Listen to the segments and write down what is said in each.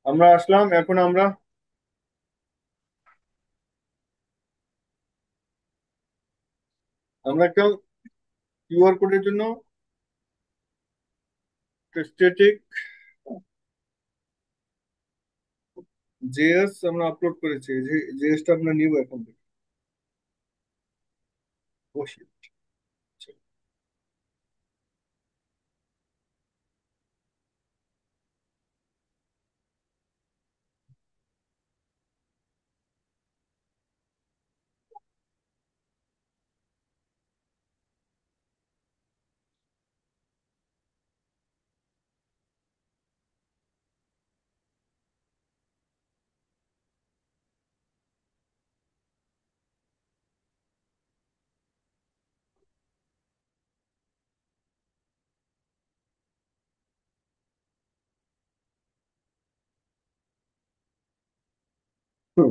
আমরা আসলাম, এখন আমরা আমরা একটা কিউআর কোডের জন্য স্ট্যাটিক জেএস আমরা আপলোড করেছি। যে জেএসটা আমরা নিব এখন থেকে। Oh, shit. হুম।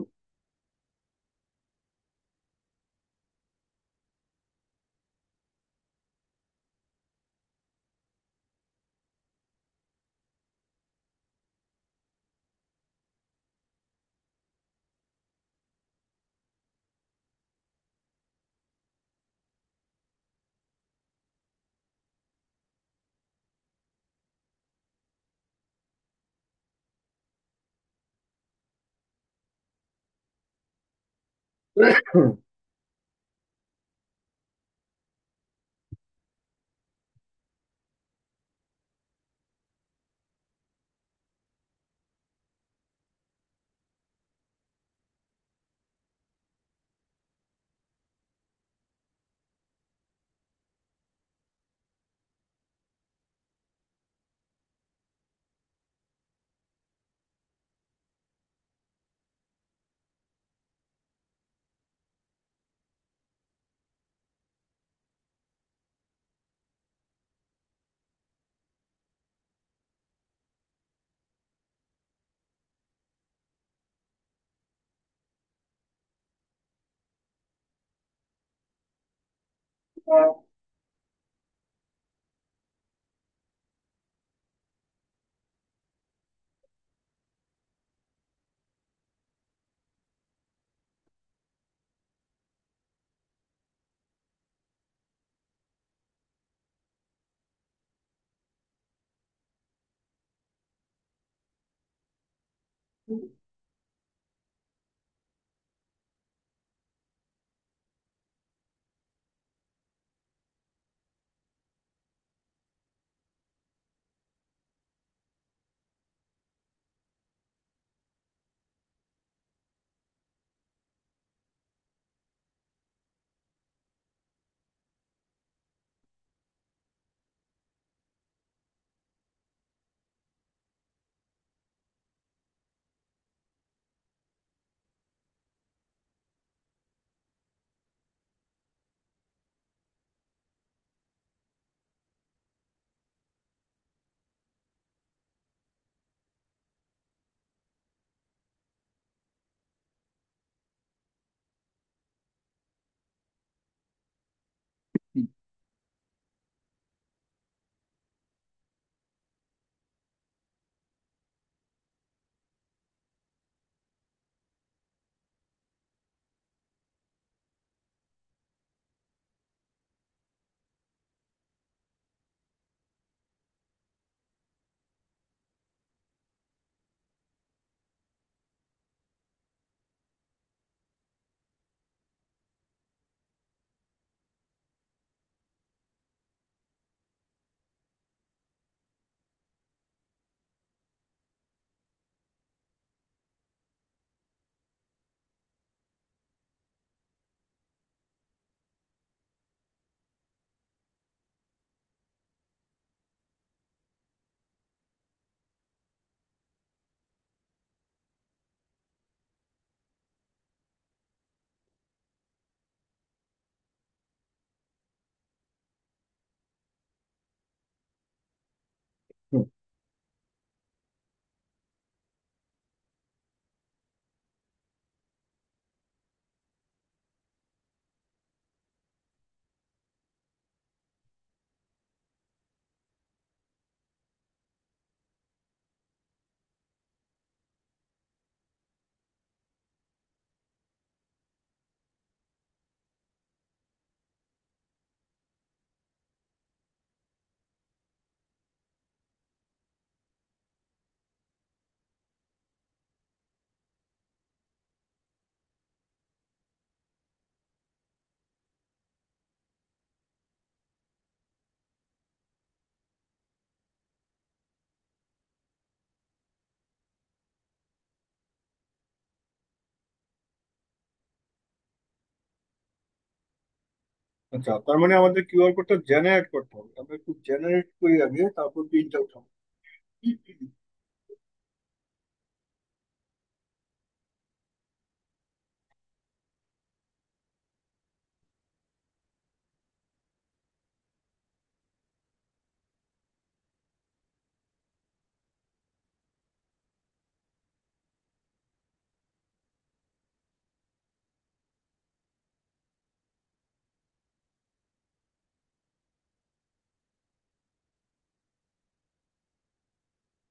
আচ্ছা, তার মানে আমাদের কিউআর কোডটা জেনারেট করতে হবে। আমরা একটু জেনারেট করি আগে, তারপর প্রিন্ট আউট হবে।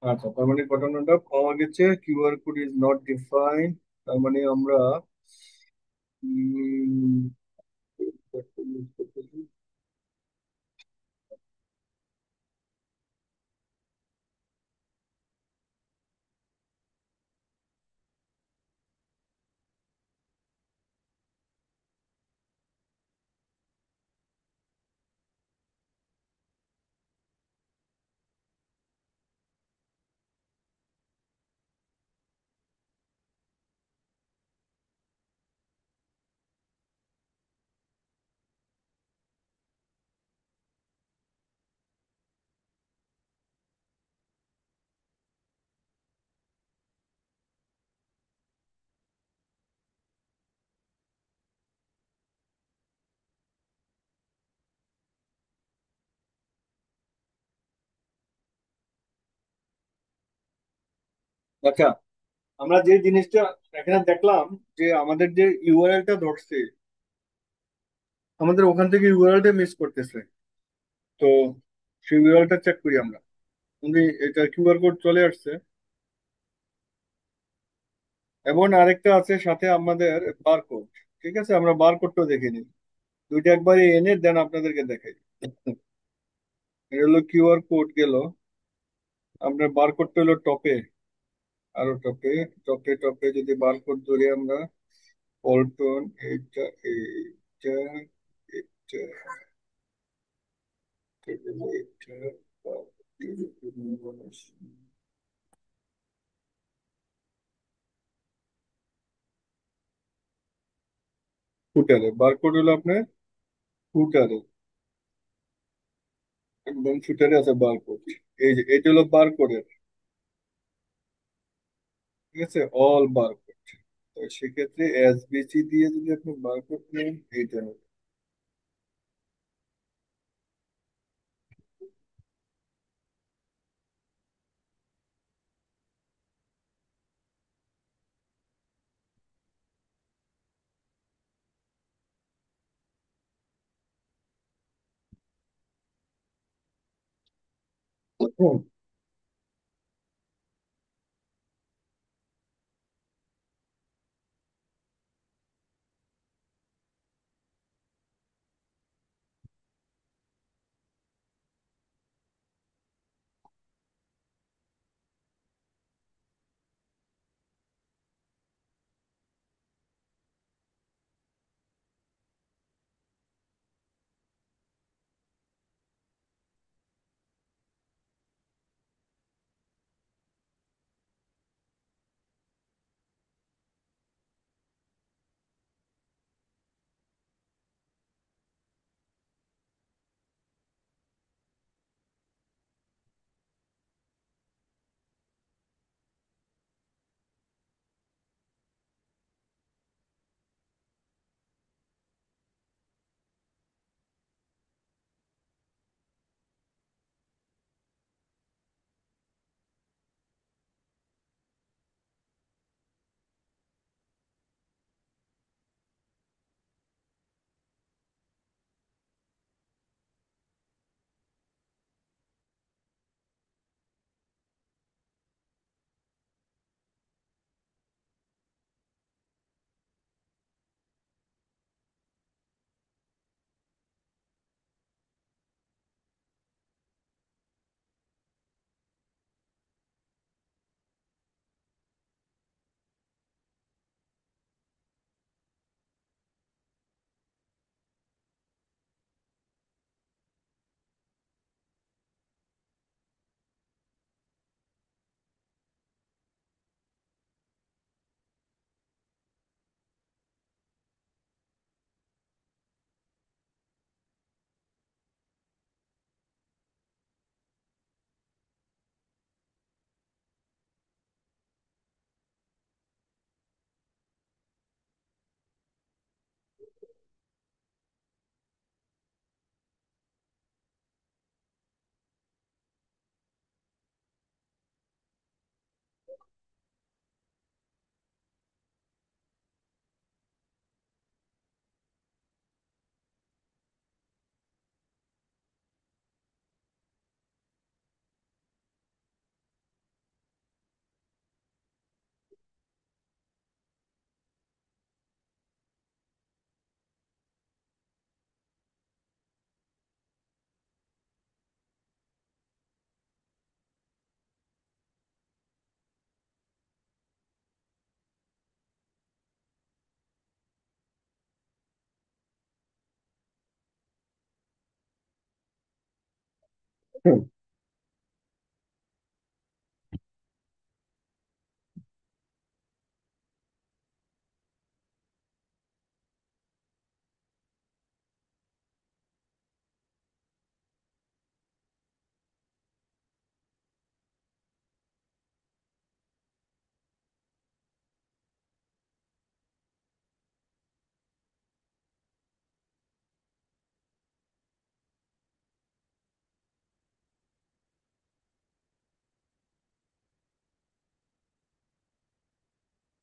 আচ্ছা, তার মানে ঘটনাটা পাওয়া গেছে, QR code is not define. তার মানে আমরা উম, use করতেছি। আচ্ছা, আমরা যে জিনিসটা এখানে দেখলাম, যে আমাদের যে ইউআরএলটা ধরছে, আমাদের ওখান থেকে ইউআরএলটা মিস করতেছে। তো সেই ইউআরএলটা চেক করি আমরা। কিন্তু এটা কিউআর কোড চলে আসছে, এবং আরেকটা আছে সাথে আমাদের বারকোড। ঠিক আছে, আমরা বারকোডটাও দেখে নিই। দুইটা একবারে এনে দেন আপনাদেরকে দেখাই। এটা হলো কিউআর কোড গেল, আপনার বারকোডটা হলো টপে, আরো টপে। টপে টপে যদি বারকোড ধরি আমরা, পল্টন, এইটা, এইটা, এইটা, এইটা, ফুটারে বারকোড হলো আপনার, ফুটারে, একদম ফুটারে আছে বারকোড। এই যে এটা হলো বারকোডের, ঠিক আছে, অল বারকোড। তো সেক্ষেত্রে এসবিসি দিয়ে যদি আপনি বারকোড নেন, এইটা হবে। হুম।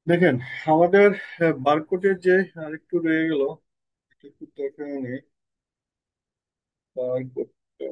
দেখেন আমাদের বারকোডের যে আরেকটু রয়ে গেল, এটা একটু দেখে নিই। বারকোডটা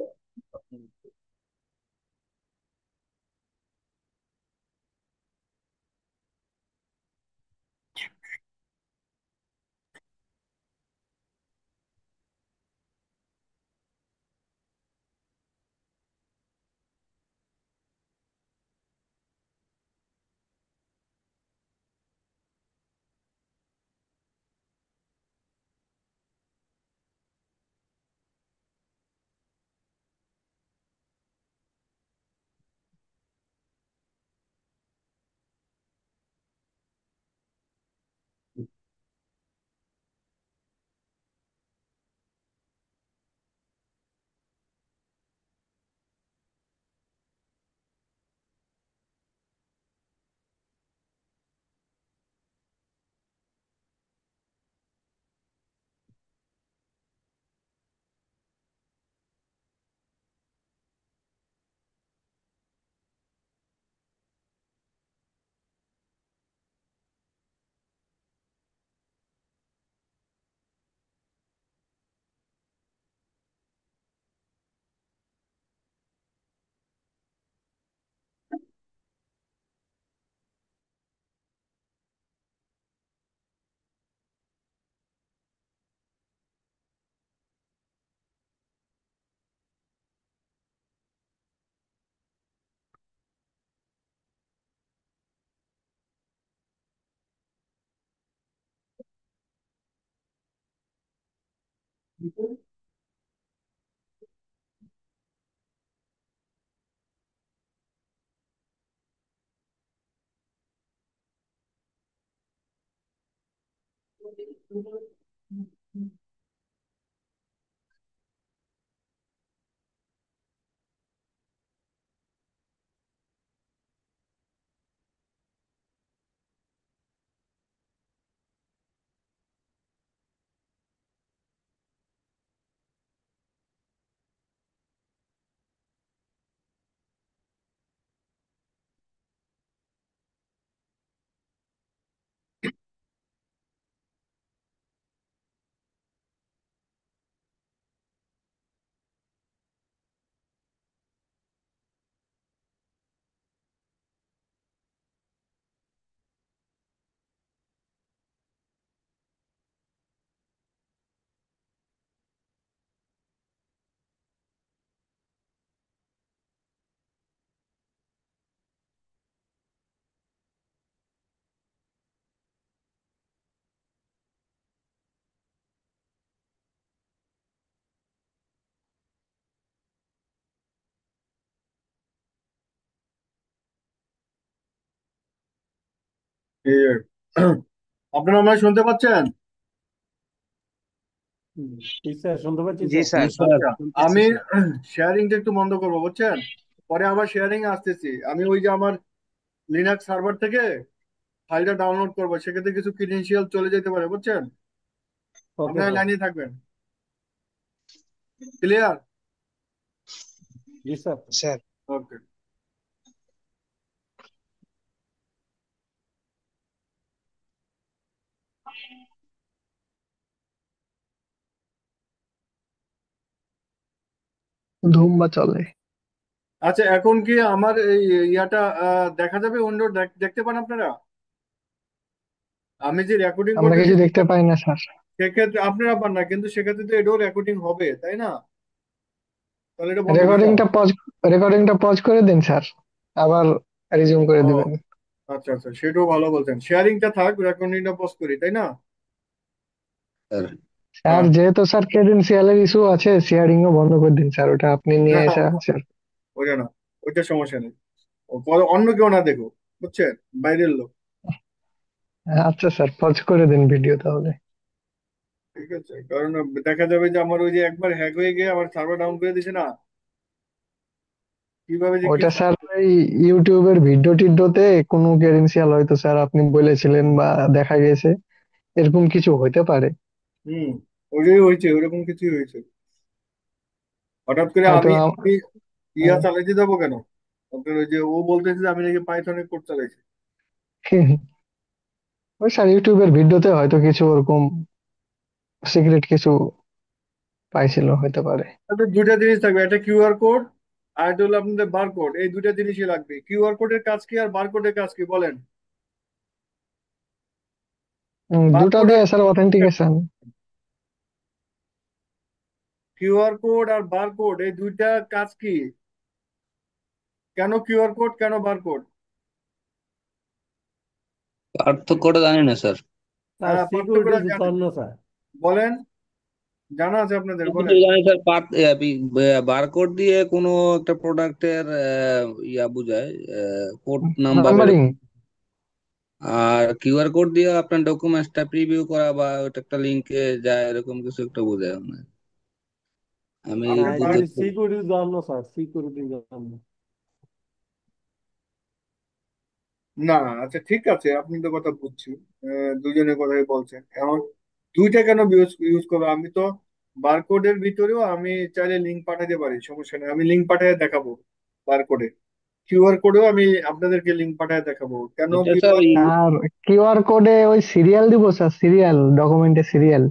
এই যে, আপনারা আমায় শুনতে পাচ্ছেন? জি স্যার, শুনতে পাচ্ছি জি স্যার। স্যার, আচ্ছা, শুনতেছি আমি স্যার। শেয়ারিংটা একটু বন্ধ করবো বুঝছেন। পরে আবার শেয়ারিং এ আসতেছি, আমি ওই যে আমার লিনাক্স সার্ভার থেকে ফাইলটা ডাউনলোড করবো, সেক্ষেত্রে কিছু ক্রিডেন্সিয়াল চলে যেতে পারে বুঝছেন। ওকে আপনারা স্যার। লাইনে থাকবেন। ক্লিয়ার? জি স্যার। স্যার, ওকে। ধুম বা চলে। আচ্ছা, এখন কি আমার এই ইয়াটা দেখা যাবে? অন্য দেখতে পান আপনারা? আমি যে রেকর্ডিং আমরা করতেছি কিছু দেখতে পাই না স্যার। সেক্ষেত্রে আপনারা পান না, কিন্তু সেক্ষেত্রে তো এটাও রেকর্ডিং হবে তাই না? তাহলে এটা বন্ধ দিতে হবে। রেকর্ডিংটা পজ রেকর্ডিংটা পজ করে দিন স্যার, আবার রিজিউম করে ও দিবেন। আচ্ছা আচ্ছা, সেটাও ভালো বলছেন, শেয়ারিংটা থাক, রেকর্ডিংটা পজ করি তাই না? স্যার হ্যাঁ। যেহেতু স্যার ক্রেডেনশিয়ালের ইস্যু আছে, শেয়ারিং ও বন্ধ করে দিন স্যার, ওটা আপনি নিয়ে এসে স্যার। ওইটা না, ওইটা সমস্যা নেই। ও পরে অন্য কেউ না দেখো, বুঝছেন, বাইরের লোক। আচ্ছা স্যার, পজ করে দিন ভিডিও তাহলে। ঠিক আছে, কারণ দেখা যাবে যে আমার ওই যে একবার হ্যাক হয়ে গিয়ে আমার সার্ভার ডাউন করে দিছে না, কিভাবে যে কি ওইটা স্যার ওই ইউটিউবের ভিডিও টিডিওতে কোনো ক্রেডেনশিয়াল হয়তো স্যার আপনি বলেছিলেন বা দেখা গেছে, এরকম কিছু হইতে পারে। হুম, ওইটাই হয়েছে, ওইরকম কিছুই হয়েছে। হঠাৎ করে হয়তো আমি আম- আমি ইয়া চালাইতে যাবো কেন? আপনার ওই যে ও বলতেছে যে আমি নাকি পাইথনে কোড চালাইছি। ওই স্যার ইউটিউবের ভিডিওতে হয়তো কিছু ওরকম সিক্রেট কিছু পাইছিল হইতে পারে। তাহলে দুইটা জিনিস থাকবে, একটা কিউআর কোড আর একটা হলো আপনাদের বারকোড, এই দুইটা জিনিসই লাগবে। কিউআর কোডের কাজ কি আর বারকোডের কাজ কি বলেন? দুটা বারকোড আর দিয়ে স্যার অথেন্টিকেশন। কিউআর কোড আর বারকোড এই দুইটা কাজ কি? কেন কিউআর কোড, কেন বারকোড? হুম। পার্থক্যটা জানি না স্যার। স্যার পার্থক্যটা সিকিউরিটির জানেন? জন্য স্যার। বলেন, জানা আছে আপনাদের, বলেন। যতদূর জানি স্যার, বারকোড দিয়ে কোনো একটা প্রোডাক্টের ইয়া বোঝায়, কোড নাম্বার নাম্বারিং। এরকম। আর কিউআর কোড দিয়ে আপনার ডকুমেন্টসটা প্রিভিউ করা বা ওটা একটা লিঙ্কে যায়, এরকম কিছু একটা বোঝায় মনে হয়। আমি না, আপনার এটা বার বুঝতে সিকিউরিটির জন্য স্যার, সিকিউরিটির জন্য। না, আচ্ছা ঠিক আছে, আপনি তো কথা বুঝছি। দুজনের কথাই বলছেন এখন। দুইটা কেন ইউজ ইউজ করবো? আমি তো বারকোডের ভিতরেও আমি চাইলে লিঙ্ক পাঠাতে পারি, সমস্যা নেই, আমি লিঙ্ক পাঠিয়ে দেখাবো। বারকোডে, কিউআর কোডেও আমি আপনাদেরকে লিঙ্ক পাঠিয়ে দেখাবো। কেন এটা স্যার কিউআর আর কিউআর কোডে ওই সিরিয়াল দিব স্যার, সিরিয়াল, ডকুমেন্টের সিরিয়াল।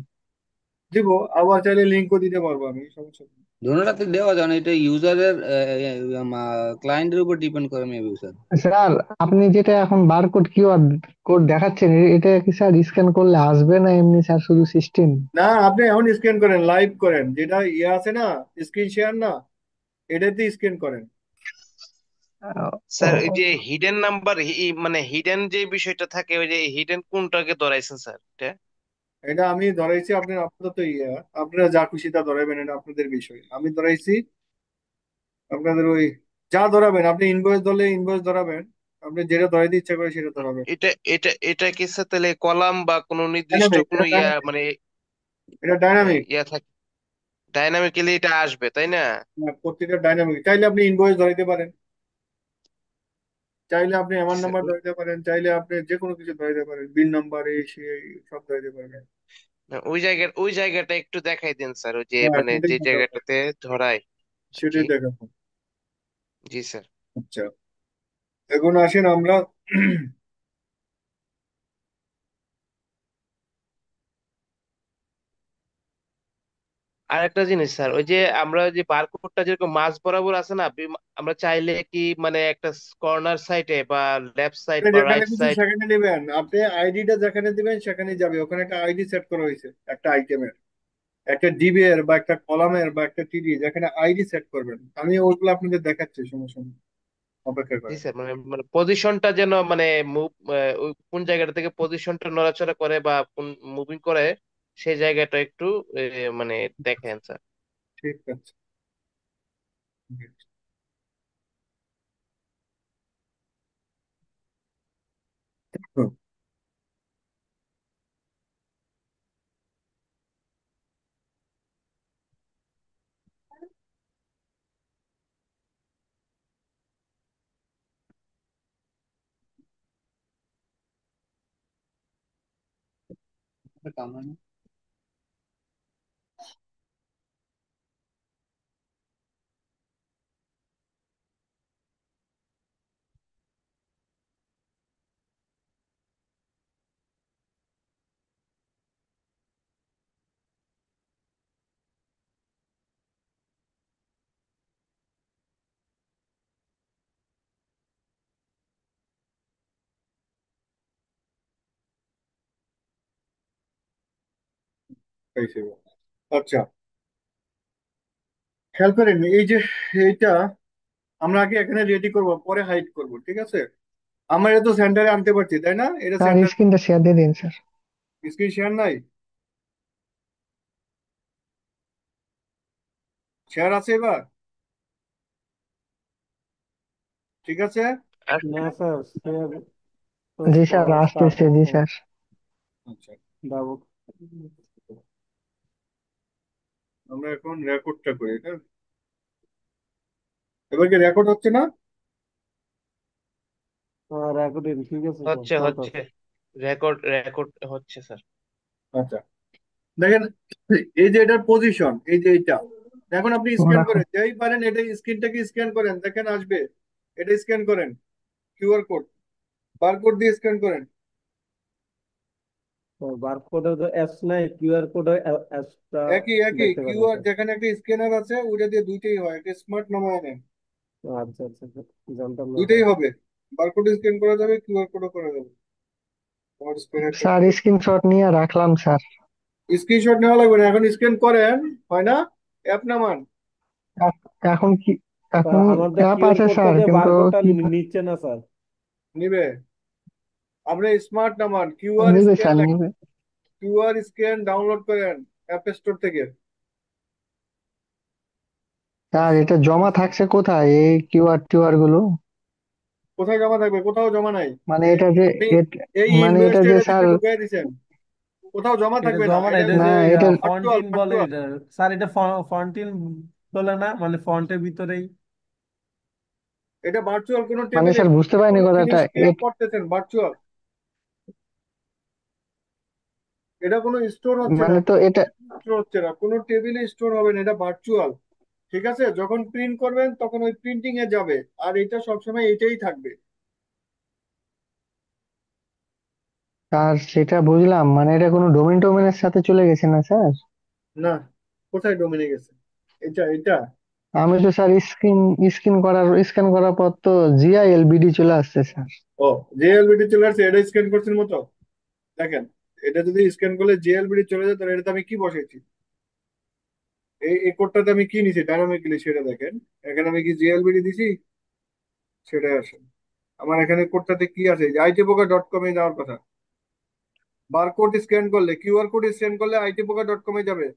দিব, আবার চাইলে লিঙ্কও দিতে পারবো আমি, সমস্যা নেই। ধরুন দেওয়া যায় না, এটা ইউজারের ক্লায়েন্টের উপর ডিপেন্ড করে মেবি স্যার। স্যার আপনি যেটা এখন বারকোড কিউআর কোড দেখাচ্ছেন, এটা কি স্যার স্ক্যান করলে আসবে না এমনি স্যার শুধু সিস্টেম? না, আপনি এখন স্ক্যান করেন, লাইভ করেন, যেটা ইয়ে আছে না, স্ক্রিন শেয়ার না, এটাতে স্ক্যান করেন। স্যার ওই যে হিডেন নাম্বার, মানে হিডেন যে বিষয়টা থাকে, ওই যে হিডেন কোনটাকে ধরাইছেন স্যার এটা? এটা আমি ধরাইছি আপনার আপাতত ইয়ে, আপনারা যা খুশি তা ধরাবেন, এটা আপনাদের বিষয়। আমি ধরাইছি আপনাদের ওই, যা ধরাবেন, আপনি ইনভয়েস ধরলে ইনভয়েস ধরাবেন, আপনি যেটা ধরাইতে ইচ্ছা করে সেটা ধরাবেন। এটা কি স্যার তাহলে কলাম বা কোনো নির্দিষ্ট ডাইনামিক, কোনো এটা ইয়া ডাইনামিক, মানে এটা ডাইনামিক। ইয়া থাকে, ডাইনামিক্যালি এটা আসবে তাই না? প্রত্যেকটা ডাইনামিক। চাইলে আপনি ইনভয়েস ধরাইতে পারেন, চাইলে আপনি এমআর স্যার নাম্বার ধরাইতে পারেন, চাইলে আপনি যে কোনো কিছু ধরাইতে পারেন, বিল নাম্বার এই সেই সব ধরাইতে পারবেন। ওই জায়গাটা একটু দেখাই দিন স্যার, ওই যে হ্যাঁ, মানে সেটাই যে দেখাবো, জায়গাটাতে ধরাই আর কি। সেটাই দেখাবো। জি স্যার। আচ্ছা, এখন আসেন আমরা আর একটা জিনিস স্যার, ওই যে আমরা যে বারকোডটা যেরকম মাঝ বরাবর আছে না, আমরা চাইলে কি মানে একটা কর্নার সাইডে বা লেফট সাইড আপনি বা যেখানে রাইট খুশি সাইড? সেখানে নেবেন, আপনি আইডিটা যেখানে দিবেন সেখানে যাবে, ওখানে একটা আইডি সেট করা হয়েছে, একটা আইটেমের, একটা ডিবি এর বা একটা কলামের বা একটা টিডি, যেখানে আইডি সেট করবেন, আমি ওইগুলো আপনাদের দেখাচ্ছি, সমস্যা নেই, অপেক্ষা জি করেন। স্যার, মানে মানে পজিশনটা যেন মানে মুভ, কোন জায়গাটা থেকে পজিশনটা নড়াচড়া করে বা কোন মুভিং করে, সেই জায়গাটা একটু মানে দেখেন স্যার। ঠিক আছে। হুম, এই সেই। আচ্ছা, খেয়াল করেন এই যে এইটা আমরা আগে এখানে রেডি করব, পরে হাইড করব, ঠিক আছে? আমরা এটা তো সেন্টারে আনতে পারছি, তাই না? এটা স্যার সেন্টার, স্ক্রিনটা শেয়ার দিয়ে দিন স্যার। স্ক্রিন শেয়ার নাই, শেয়ার আছে এবার? ঠিক আছে? আর না স্যার, সে তো জি স্যার, স্টার্ট আসতেছে। জি হচ্ছে না। স্যার। আচ্ছা, ডাবল। আমরা এখন রেকর্ডটা করি, হ্যাঁ? এবার কি রেকর্ড হচ্ছে না? রেকর্ডিং ঠিক আছে স্যার, হচ্ছে হচ্ছে চলতেছে। রেকর্ড রেকর্ড হচ্ছে স্যার। আচ্ছা, দেখেন, এই যে এটার পজিশন, এই যে এইটা, এখন আপনি স্ক্যান রাখো। করেন, যেই পারেন এটা স্ক্রিনটাকে স্ক্যান করেন, দেখেন আসবে। এটা স্ক্যান করেন, কিউআর কোড, বারকোড দিয়ে স্ক্যান করেন। বারকোডের অ্যাপস নাই, কিউআর কোডের অ্যাপসটা একই একই দেখতে পারেন কিউআর, স্যার। যেখানে একটা স্ক্যানার আছে ওইটা দিয়ে দুইটাই হয়, একটা স্মার্ট নামায় নেন, আচ্ছা আচ্ছা স্যার, জানতাম না দুইটাই স্যার। হবে। বারকোড স্ক্যান করা যাবে, কিউআর কোডও করা যাবে। তোমার স্ক্যানারটা স্যার, খুলে স্ক্রিনশট নিয়ে রাখলাম স্যার। স্ক্রিনশট নেওয়া লাগবে না, এখন স্ক্যান করেন, হয় না? অ্যাপ নামান। এখন কি? স্যার এখন আমার তো অ্যাপ কিউআর আছে কোডটা স্যার, দিয়ে কিন্তু বারকোডটা কি নিচ্ছে না স্যার। নিবে, আপনি স্মার্ট নামান, কিউআর নিবে স্ক্যান, স্যার, নিবে। কিউআর স্ক্যান ডাউনলোড করেন অ্যাপ স্টোর থেকে। স্যার, এটা জমা থাকছে কোথায়, এই কিউআর টিউআর গুলো? কোথায় জমা থাকবে? কোথাও জমা নাই। মানে এটা যে আপনি এট- এই মানে এটা ইনভয়েসটা যে এটার স্যার, ভিতরে ঢুকাই দিছেন, কোথাও জমা এটা থাকবে না, জমা না, এটা এটা না যে এটা ভার্চুয়াল ফন্টিন বলে ভার্চুয়াল। এটা। স্যার এটা ফন্টিন তোলে না, মানে ফন্টের ভিতরেই। এটা ভার্চুয়াল, কোনো মানে টেবিলে স্যার বুঝতে যে পারিনি কোনো কথাটা। জিনিস ক্রিয়েট করতেছেন ভার্চুয়াল, এটা কোনো স্টোর হচ্ছে না, মানে তো এটা, স্টোর হচ্ছে না, কোনো টেবিলে স্টোর হবে না, এটা ভার্চুয়াল। ঠিক আছে, যখন প্রিন্ট করবেন তখন ওই প্রিন্টিং এ যাবে, আর এটা সবসময় এটাই থাকবে। স্যার সেটা বুঝলাম, মানে এটা কোনো ডোমেন টোমেনের সাথে চলে গেছে না স্যার? না, কোথায় ডোমিনে গেছে? এটা এটা আমি তো স্যার স্ক্যান করার পর তো জিআইএলবিডি চলে আসছে স্যার। ও, জেএলবিডি চলে আসছে, এটা স্ক্যান করছেন মতো। দেখেন, এটা যদি স্ক্যান করলে জেএলবিডি চলে যায়, তাহলে এটাতে আমি কি বসাইছি, এই কোডটাতে আমি কি নিছি ডাইনামিক্যালি সেটা দেখেন। এখানে আমি কি জেএলবিডি দিছি, সেটা আসে। আমার এখানে কোডটাতে কি আছে, আইটিপোকা.com এ যাওয়ার কথা। বারকোড স্ক্যান করলে, কিউআর কোড স্ক্যান করলে আইটিপোকা.com এ যাবে,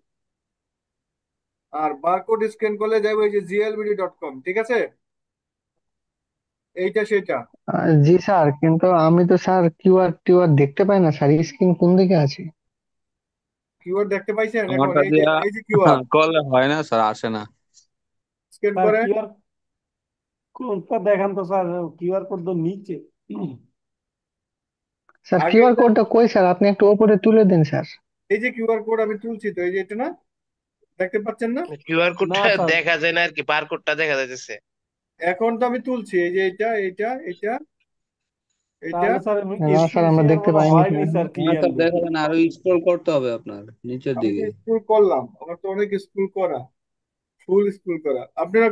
আর বারকোড স্ক্যান করলে যাবে ওই যে জিএলবিডি.com। ঠিক আছে, এইটা সেটা। জি স্যার, কিন্তু আমি তো স্যার কিউআর টিউআর দেখতে পাই না স্যার, স্ক্রিন কোন দিকে আছে? কিউআর দেখতে পাইছেন? এখন আমারটা এই যে দিয়া এই যে কিউআর করলে হয় না স্যার, আসে না। স্ক্যান স্যার করেন। কিউআর কোডটা দেখান তো স্যার, কিউআর কোড তো নিচে। স্যার আগে কিউআর কোডটা কই স্যার? আপনি একটু ওপরে তুলে দিন স্যার। এই যে কিউআর কোড আমি তুলছি তো, এই যে এটা না, দেখতে পাচ্ছেন না? কিউআর না কোডটা স্যার, দেখা যায় না আর কি, বারকোডটা দেখা যাচ্ছে। এখন তো আমি তুলছি, এই যে এটা এটা এটা এটা। তাহলে স্যার না স্যার, স্ক্রিন আমরা শেয়ার দেখতে মনে পাইনি হয়নি স্যার। স্যার না স্যার, ক্লিয়ারলি। দেখা যায় না, আরো স্ক্রল করতে হবে আপনার নিচের আমি তো দিকে। স্কুল করলাম, আমার তো অনেক স্কুল করা, ফুল স্কুল করা। আপনারা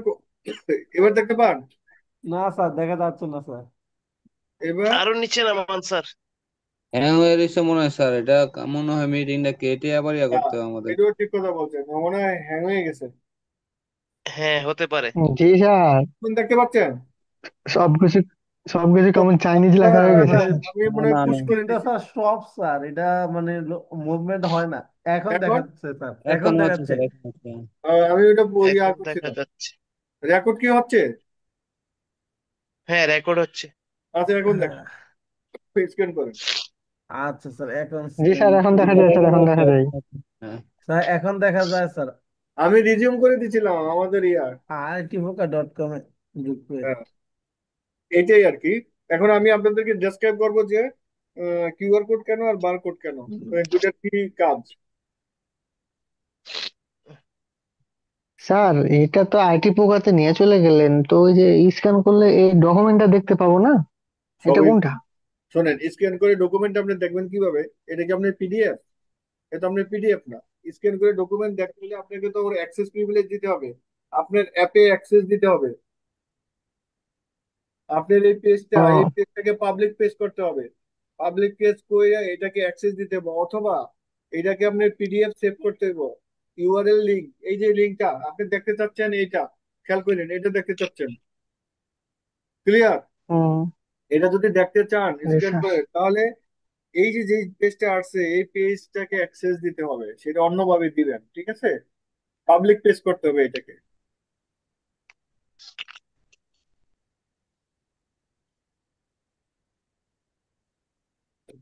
এবার দেখতে পান? না স্যার, দেখা যাচ্ছে না স্যার। এবার আরো নিচে নামান স্যার। হ্যাং হয়ে রয়েছে মনে হয় স্যার, এটা মনে হয় মিটিংটা কেটে আবার ইয়া করতে হবে আমাদের। এটাও ঠিক কথা বলছেন, আমার মনে হয় হ্যাং হয়ে গেছে। হ্যাঁ, হতে পারে। জি স্যার, কোন দেখতে পাচ্ছেন? সবকিছু সবকিছু ও, কেমন চাইনিজ আচ্ছা, লেখা হয়ে গেছে স্যার স্যার। আমি না মনে হয় না পুশ না, করে স্ক্রিনটা দিছি। স্যার স্টপ স্যার, এটা মানে মুভমেন্ট হয় না। এখন এখন দেখাচ্ছে স্যার, এখন এখন হচ্ছে দেখাচ্ছে। স্যার, এখন হচ্ছে। আমি ওটা ইয়া এখন দেখা করছিলাম। যাচ্ছে। রেকর্ড কি হচ্ছে? হ্যাঁ, রেকর্ড হচ্ছে। আচ্ছা, এখন দেখেন, হ্যাঁ, স্ক্যান করেন। আচ্ছা স্যার, এখন জি স্ক্যান স্যার, এখন দেখা হ্যাঁ, যায় স্যার, দেখা এখন যাচ্ছে, দেখা যায়। এখন হচ্ছে। হ্যাঁ। স্যার, এখন দেখা যায় স্যার। আমি রিজিউম করে দিছিলাম আমাদের ইয়ার। artivoca.com এ ঢুকবে। হ্যাঁ, এটাই আর কি। এখন আমি আপনাদেরকে ডেসক্রাইব করবো যে কিউআর কোড কেন আর বার কোড কেন, দুইটার কি কাজ। স্যার, এটা তো আইটি পোকাতে নিয়ে চলে গেলেন, তো ওই যে স্ক্যান করলে এই ডকুমেন্টটা দেখতে পাবো না? এটা সবই কোনটা? শোনেন, স্ক্যান করে ডকুমেন্ট আপনি দেখবেন কিভাবে? এটা কি আপনার পিডিএফ? এটা আপনার পিডিএফ না। স্ক্যান করে ডকুমেন্ট দেখতে হলে আপনাকে তো ওর অ্যাক্সেস প্রিভিলেজ দিতে হবে, আপনার অ্যাপে অ্যাক্সেস দিতে হবে, আপনার এই ও, পেজটাকে পাবলিক পেজ করতে হবে। পাবলিক পেজ করে এটাকে অ্যাক্সেস দিতে হবে, অথবা এটাকে আপনার পিডিএফ সেভ করতে হবে। ইউআরএল লিঙ্ক, এই যে লিঙ্কটা আপনি দেখতে চাচ্ছেন, এইটা খেয়াল করেন, এটা দেখতে চাচ্ছেন, ক্লিয়ার? হুম। এটা যদি দেখতে চান জি স্ক্যান স্যার। করে, তাহলে এই যে যে পেজটা আসছে এই পেজটাকে অ্যাক্সেস দিতে হবে, সেটা অন্যভাবে দিবেন। ঠিক আছে, পাবলিক পেজ করতে হবে এটাকে।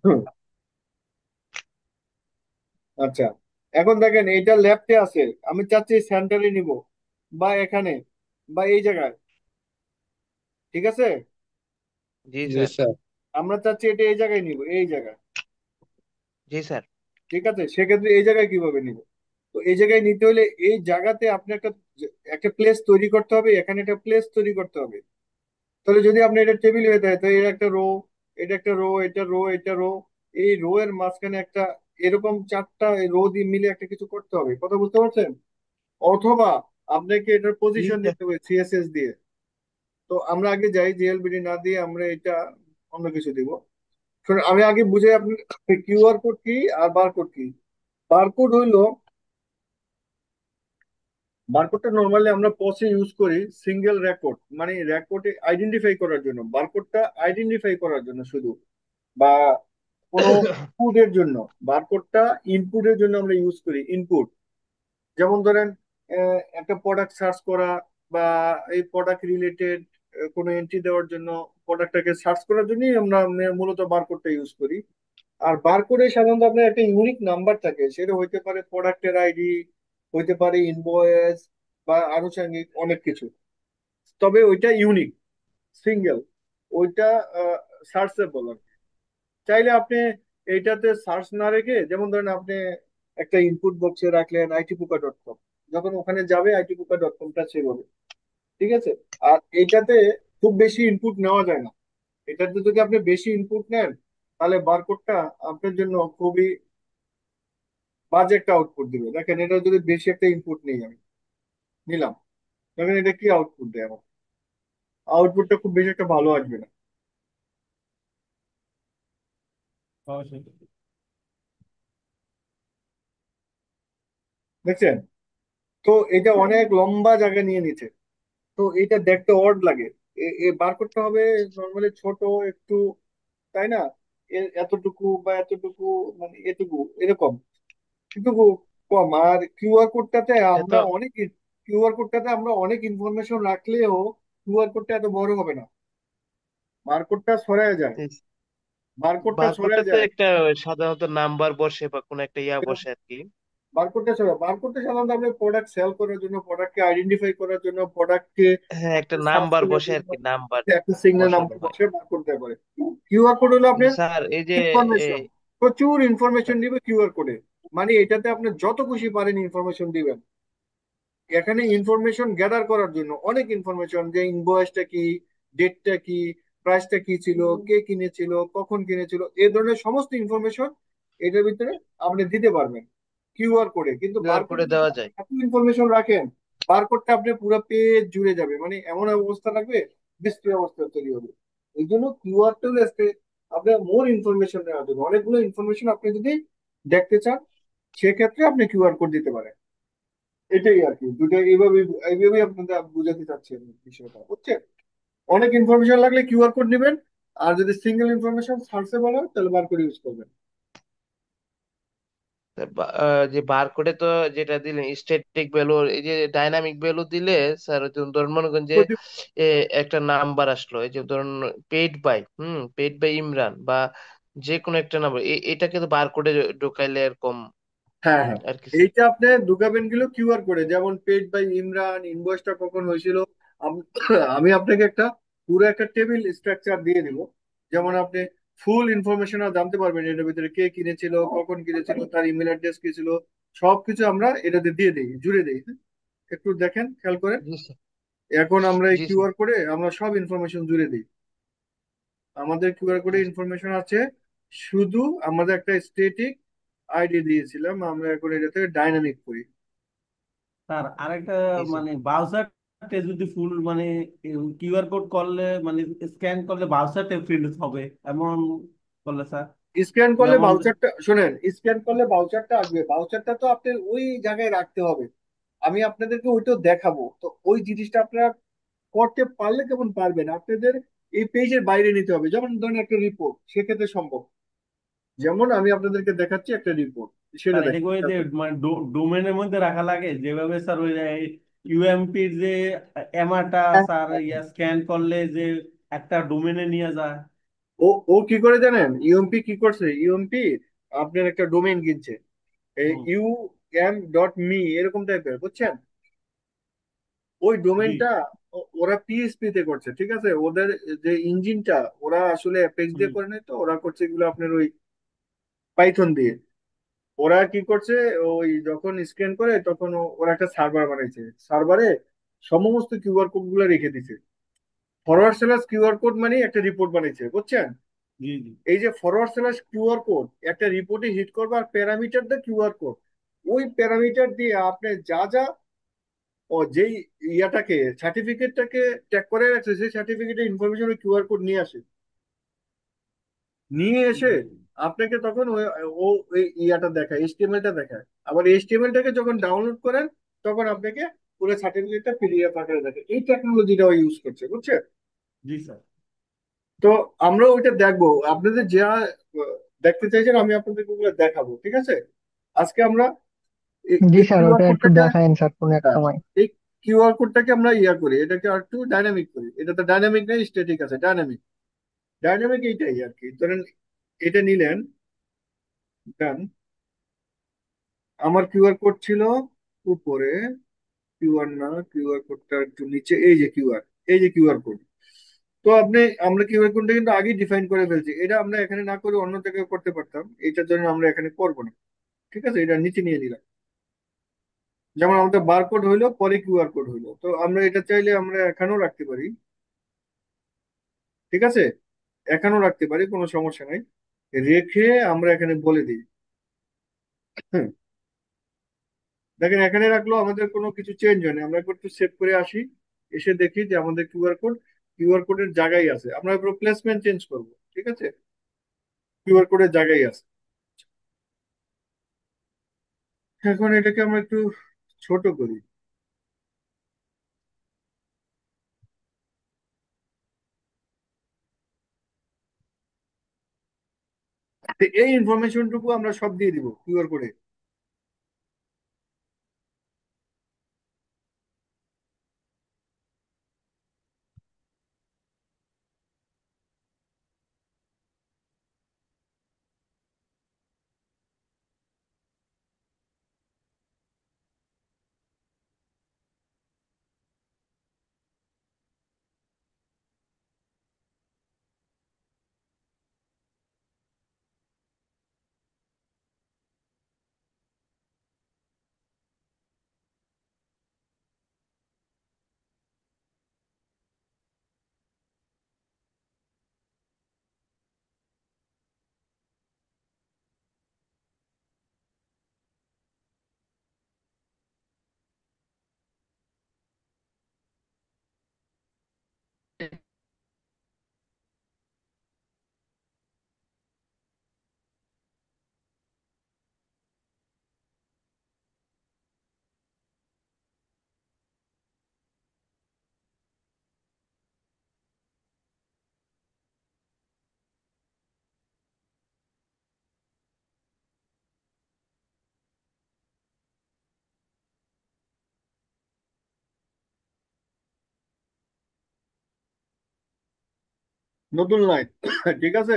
হুম, আচ্ছা, এখন দেখেন এইটা লেফটে আছে, আমি চাচ্ছি সেন্টারে নিব, বা এখানে, বা এই জায়গায়, ঠিক আছে? জি জি স্যার। স্যার। আমরা চাচ্ছি এটা এই জায়গায় নিব, এই জায়গায়। জি স্যার। ঠিক আছে, সেক্ষেত্রে এই জায়গায় কিভাবে নিব? তো এই জায়গায় নিতে হলে এই জায়গাতে আপনি একটা একটা প্লেস তৈরি করতে হবে, এখানে একটা প্লেস তৈরি করতে হবে। তাহলে যদি আপনি এটা টেবিল হয়ে থাকে, তাহলে এটা একটা রো, এটা একটা রো, এটা রো, এটা রো, এই রো এর মাঝখানে একটা এরকম চারটা রো দিয়ে মিলে একটা কিছু করতে হবে, কথা বুঝতে পারছেন? অথবা আপনাকে এটার জি পজিশন স্যার। দিতে হবে সিএসএস দিয়ে। তো আমরা আগে যাই, জিএলবিডি না দিয়ে আমরা এটা অন্য কিছু দিব। শুনুন, আমি আগে বুঝাই আপনি, কিউআর কোড কি আর বারকোড কি। বারকোড হইলো, বারকোডটা নর্মালি আমরা পসে ইউজ করি সিঙ্গেল রেকর্ড, মানে রেকর্ডে আইডেন্টিফাই করার জন্য, বারকোডটা আইডেন্টিফাই করার জন্য শুধু, বা কোনো ইনপুটের জন্য। বারকোডটা ইনপুটের জন্য আমরা ইউজ করি, ইনপুট। যেমন ধরেন একটা প্রোডাক্ট সার্চ করা, বা এই প্রোডাক্ট রিলেটেড কোনো এন্ট্রি দেওয়ার জন্য, প্রোডাক্টটাকে সার্চ করার জন্যই আমরা মূলত বারকোডটা ইউজ করি। আর বারকোডে সাধারণত আপনার একটা ইউনিক নাম্বার থাকে, সেটা হইতে পারে প্রোডাক্টের আইডি, হইতে পারে ইনভয়েস, বা আনুষঙ্গিক অনেক কিছু। তবে ওইটা ইউনিক, সিঙ্গেল, ওইটা সার্চেবল। চাইলে আপনি এইটাতে সার্চ না রেখে, যেমন ধরেন আপনি একটা ইনপুট বক্সে রাখলেন আইটিপুকা.কম, যখন ওখানে যাবে আইটিপুকা.কমটা সেভ হবে, ঠিক আছে? আর এইটাতে খুব বেশি ইনপুট নেওয়া যায় না। এটাতে যদি আপনি বেশি ইনপুট নেন, তাহলে বারকোডটা আপনার জন্য খুবই বাজে একটা আউটপুট দিবে। দেখেন, এটা যদি বেশি একটা ইনপুট নেই, আমি নিলাম, দেখেন এটা কি আউটপুট দেয় আমার। আউটপুটটা খুব বেশি একটা ভালো আসবে না, অবশ্যই। দেখছেন? তো এটা অনেক লম্বা জায়গা নিয়ে নিচ্ছে, তো এটা দেখতে অড লাগে। বারকোডটা হবে নর্মালি ছোট একটু, তাই না? এতটুকু বা এতটুকু, মানে এটুকু এরকম, এটুকু কম। আর এটা তো কিউআর কোডটাতে আমরা অনেক ইনফরমেশন রাখলেও কিউআর কোডটা এত বড় হবে না, বারকোডটা ছড়ায় যায়, বারকোডটা বারকোডটা ছড়ায় তো যায়। একটা সাধারণত নাম্বার বসে বা কোন একটা ইয়া বসে আর কি। বারকোডটা সাধারণত আপনি প্রোডাক্ট সেল করার জন্য, প্রোডাক্টকে আইডেন্টিফাই করার জন্য, প্রোডাক্টকে হ্যাঁ, একটা সার্চ নাম্বার করার বসে আর জন্য কি, নাম্বার একটা সিগন্যাল বসানো নাম্বার হয়। বসে বারকোড দেওয়া করে। কিউআর কোড হলো কিন্তু আপনার স্যার এই যে ইনফরমেশন, এ, প্রচুর ইনফরমেশন দিবে কিউআর কোডে। মানে এটাতে আপনি যত খুশি পারেন ইনফরমেশন দিবেন। এখানে ইনফরমেশন গ্যাদার করার জন্য অনেক ইনফরমেশন, যে ইনভয়েসটা কি, ডেটটা কি, প্রাইসটা কি ছিল, কে কিনেছিল, কখন কিনেছিল, এই ধরনের সমস্ত ইনফরমেশন এটার ভিতরে আপনি দিতে পারবেন কিউআর কোডে। কিন্তু কিউআর বারকোডে কোডে যদি দেওয়া আপনি যায়। এত ইনফরমেশন রাখেন, বারকোডটা আপনি পুরো পেজ জুড়ে যাবে, মানে এমন অবস্থা লাগবে, বিশ্রী অবস্থা তৈরি হবে। এই জন্য কিউআরটা হলো আপনার মোর ইনফরমেশন নেওয়ার জন্য, অনেকগুলো ইনফরমেশন আপনি যদি দেখতে চান, সেক্ষেত্রে আপনি কিউআর কোড দিতে পারেন। এটাই আর কি, দুটো এইভাবে, এইভাবেই আপনাদের বুঝাতে চাচ্ছি আমি বিষয়টা, বুঝছেন? অনেক ইনফরমেশন লাগলে কিউআর কোড নেবেন, আর যদি সিঙ্গেল ইনফরমেশন সার্চেবল হয় তাহলে বারকোড ইউজ করবেন। তা যে বারকোডে তো যেটা দিলেন স্ট্যাটিক ভ্যালু, এই যে ডাইনামিক ভ্যালু দিলে স্যার, ধরুন মনে করেন যে প্রতি- এ, একটা নাম্বার আসলো, এই যে ধরুন পেড বাই ইমরান বা যে কোনো একটা নাম্বার, এটাকে তো বারকোডে ঢোকাইলে এরকম হ্যাঁ, হ্যাঁ, আর কি স্যার। এইটা আপনি ঢুকাবেন গেল কিউআর কোডে, যেমন পেড বাই ইমরান, ইনভয়েসটা কখন হয়েছিল। আমি আপনাকে একটা পুরো একটা টেবিল স্ট্রাকচার দিয়ে দিব, যেমন আপনি ফুল ইনফরমেশন জানতে পারবেন এটার ভিতরে, কে কিনেছিল, কখন কিনেছিল, তার ইমেল অ্যাড্রেস কি ছিল, সবকিছু আমরা এটাতে দিয়ে দিই, জুড়ে দিই, হ্যাঁ? একটু দেখেন, খেয়াল করেন। জি স্যার। এখন আমরা এই জি স্যার। কিউআর কোডে আমরা সব ইনফরমেশন জুড়ে দিই। আমাদের কিউআর কোডে জি ইনফরমেশন আছে, শুধু আমাদের একটা স্ট্যাটিক আইডি দিয়েছিলাম, আমরা এখন এটাতে ডাইনামিক করি। স্যার আরেকটা, স্যার। মানে ব্রাউজারতে যদি ফুল মানে কিউআর কোড করলে, মানে স্ক্যান করলে ব্রাউজারতে প্রিন্ট হবে এমন করলে স্যার? স্ক্যান করলে যেমন ভাউচারটা, শোনেন, স্ক্যান করলে ভাউচারটা আসবে, ভাউচারটা তো আপনার ওই জায়গায় রাখতে হবে। আমি আপনাদেরকে ওইটাও দেখাবো, তো ওই জিনিসটা আপনারা করতে পারলে কেমন পারবেন, আপনাদের এই পেজের বাইরে নিতে হবে। যেমন ধরেন একটা রিপোর্ট, সেক্ষেত্রে সম্ভব। যেমন আমি আপনাদেরকে দেখাচ্ছি একটা রিপোর্ট, সেটা স্যার এটাকে দেখেন, ওই খেয়াল যে করেন। মানে ডোমেনের মধ্যে রাখা লাগে যেভাবে স্যার, ওই ইউএমপির যে এমাটা হ্যাঁ, স্যার হ্যাঁ, ইয়া স্ক্যান করলে যে একটা ডোমেনে নিয়ে যায়। ও ও কি করে জানেন? ইউএমপি কি করছে? ইউএমপি আপনার একটা ডোমেইন কিনছে, হুম। UM.me এরকম টাইপের, বুঝছেন? ওই জি। ডোমেনটা ওরা পিএইচপি তে করছে, ঠিক আছে? ওদের যে ইঞ্জিনটা ওরা আসলে অ্যাপেক্স হুম। দিয়ে করে নাই, তো ওরা করছে এগুলো আপনার ওই পাইথন দিয়ে। ওরা কি করছে, ওই যখন স্ক্যান করে তখন ওরা একটা সার্ভার বানাইছে, সার্ভারে সমস্ত কিউআর কোড গুলো রেখে দিছে। ফরওয়ার্ড স্ল্যাশ কিউআর কোড মানে একটা রিপোর্ট বানাইছে, বুঝছেন? জি। জি। এই যে ফরওয়ার্ড স্ল্যাশ কিউআর কোড একটা রিপোর্টে হিট করবে, আর প্যারামিটার দা কিউআর কোড, ওই প্যারামিটার দিয়ে আপনি যা যা ও যেই ইয়াটাকে সার্টিফিকেটটাকে ট্যাগ করে রাখছে, সেই সার্টিফিকেটের ইনফরমেশন ওই কিউআর কোড নিয়ে আসে, নিয়ে এসে জি। আপনাকে তখন ও ওই ইয়াটা দেখায়, এইচটিএমএলটা দেখায়। আবার এইচটিএমএলটাকে যখন ডাউনলোড করেন তখন আপনাকে পুরো সার্টিফিকেটটা পিডিএফ আকারে দেখে। এই টেকনোলজিটা ইউজ করছে, বুঝছে? জি স্যার। তো আমরা ওইটা দেখবো, আপনাদের যা দেখতে চাইছেন আমি আপনাদেরকে ওগুলো দেখাবো, ঠিক আছে? আজকে আমরা জি এই স্যার, কিউআর ওটা একটু কোডটাকে, দেখায়েন স্যার কোন এক হ্যাঁ, সময়। এই কিউআর কোডটাকে আমরা ইয়া করি, এটাকে আর একটু ডাইনামিক করি। এটা তো ডাইনামিক নেই, স্ট্যাটিক আছে, ডাইনামিক। ডাইনামিক এইটাই আর কি। ধরেন এটা নিলেন, ডান। আমার কিউআর কোড ছিল উপরে, কিউআর না, কিউআর কোডটা একটু নিচে, এই যে কিউআর, এই যে কিউআর কোড। তো আমরা কিউআর কোডটা কিন্তু আগেই ডিফাইন করে ফেলছি, এটা আমরা এখানে না করে অন্য জায়গায় করতে পারতাম, এটার জন্য আমরা এখানে করবো না, ঠিক আছে? এটা নিচে নিয়ে নিলাম। যেমন আমাদের বারকোড হইলো, পরে কিউআর কোড হইলো, তো আমরা এটা চাইলে আমরা এখানেও রাখতে পারি, ঠিক আছে? এখানেও রাখতে পারি, কোনো সমস্যা নাই। রেখে আমরা এখানে বলে দিই, হ্যাঁ, দেখেন এখানে রাখলো, আমাদের কোনো কিছু চেঞ্জ হয়নি। আমরা একবার একটু সেভ করে আসি, এসে দেখি যে আমাদের কিউআর কোডের জায়গায় আছে। আমরা পুরো প্লেসমেন্ট চেঞ্জ করব, ঠিক আছে? কিউআর কোডের জায়গায় আছে। এখন এটাকে আমরা একটু ছোট করি। তো এই ইনফরমেশনটুকু আমরা সব দিয়ে দিব কিউআর কোডে। নতুন লাইন ঠিক আছে।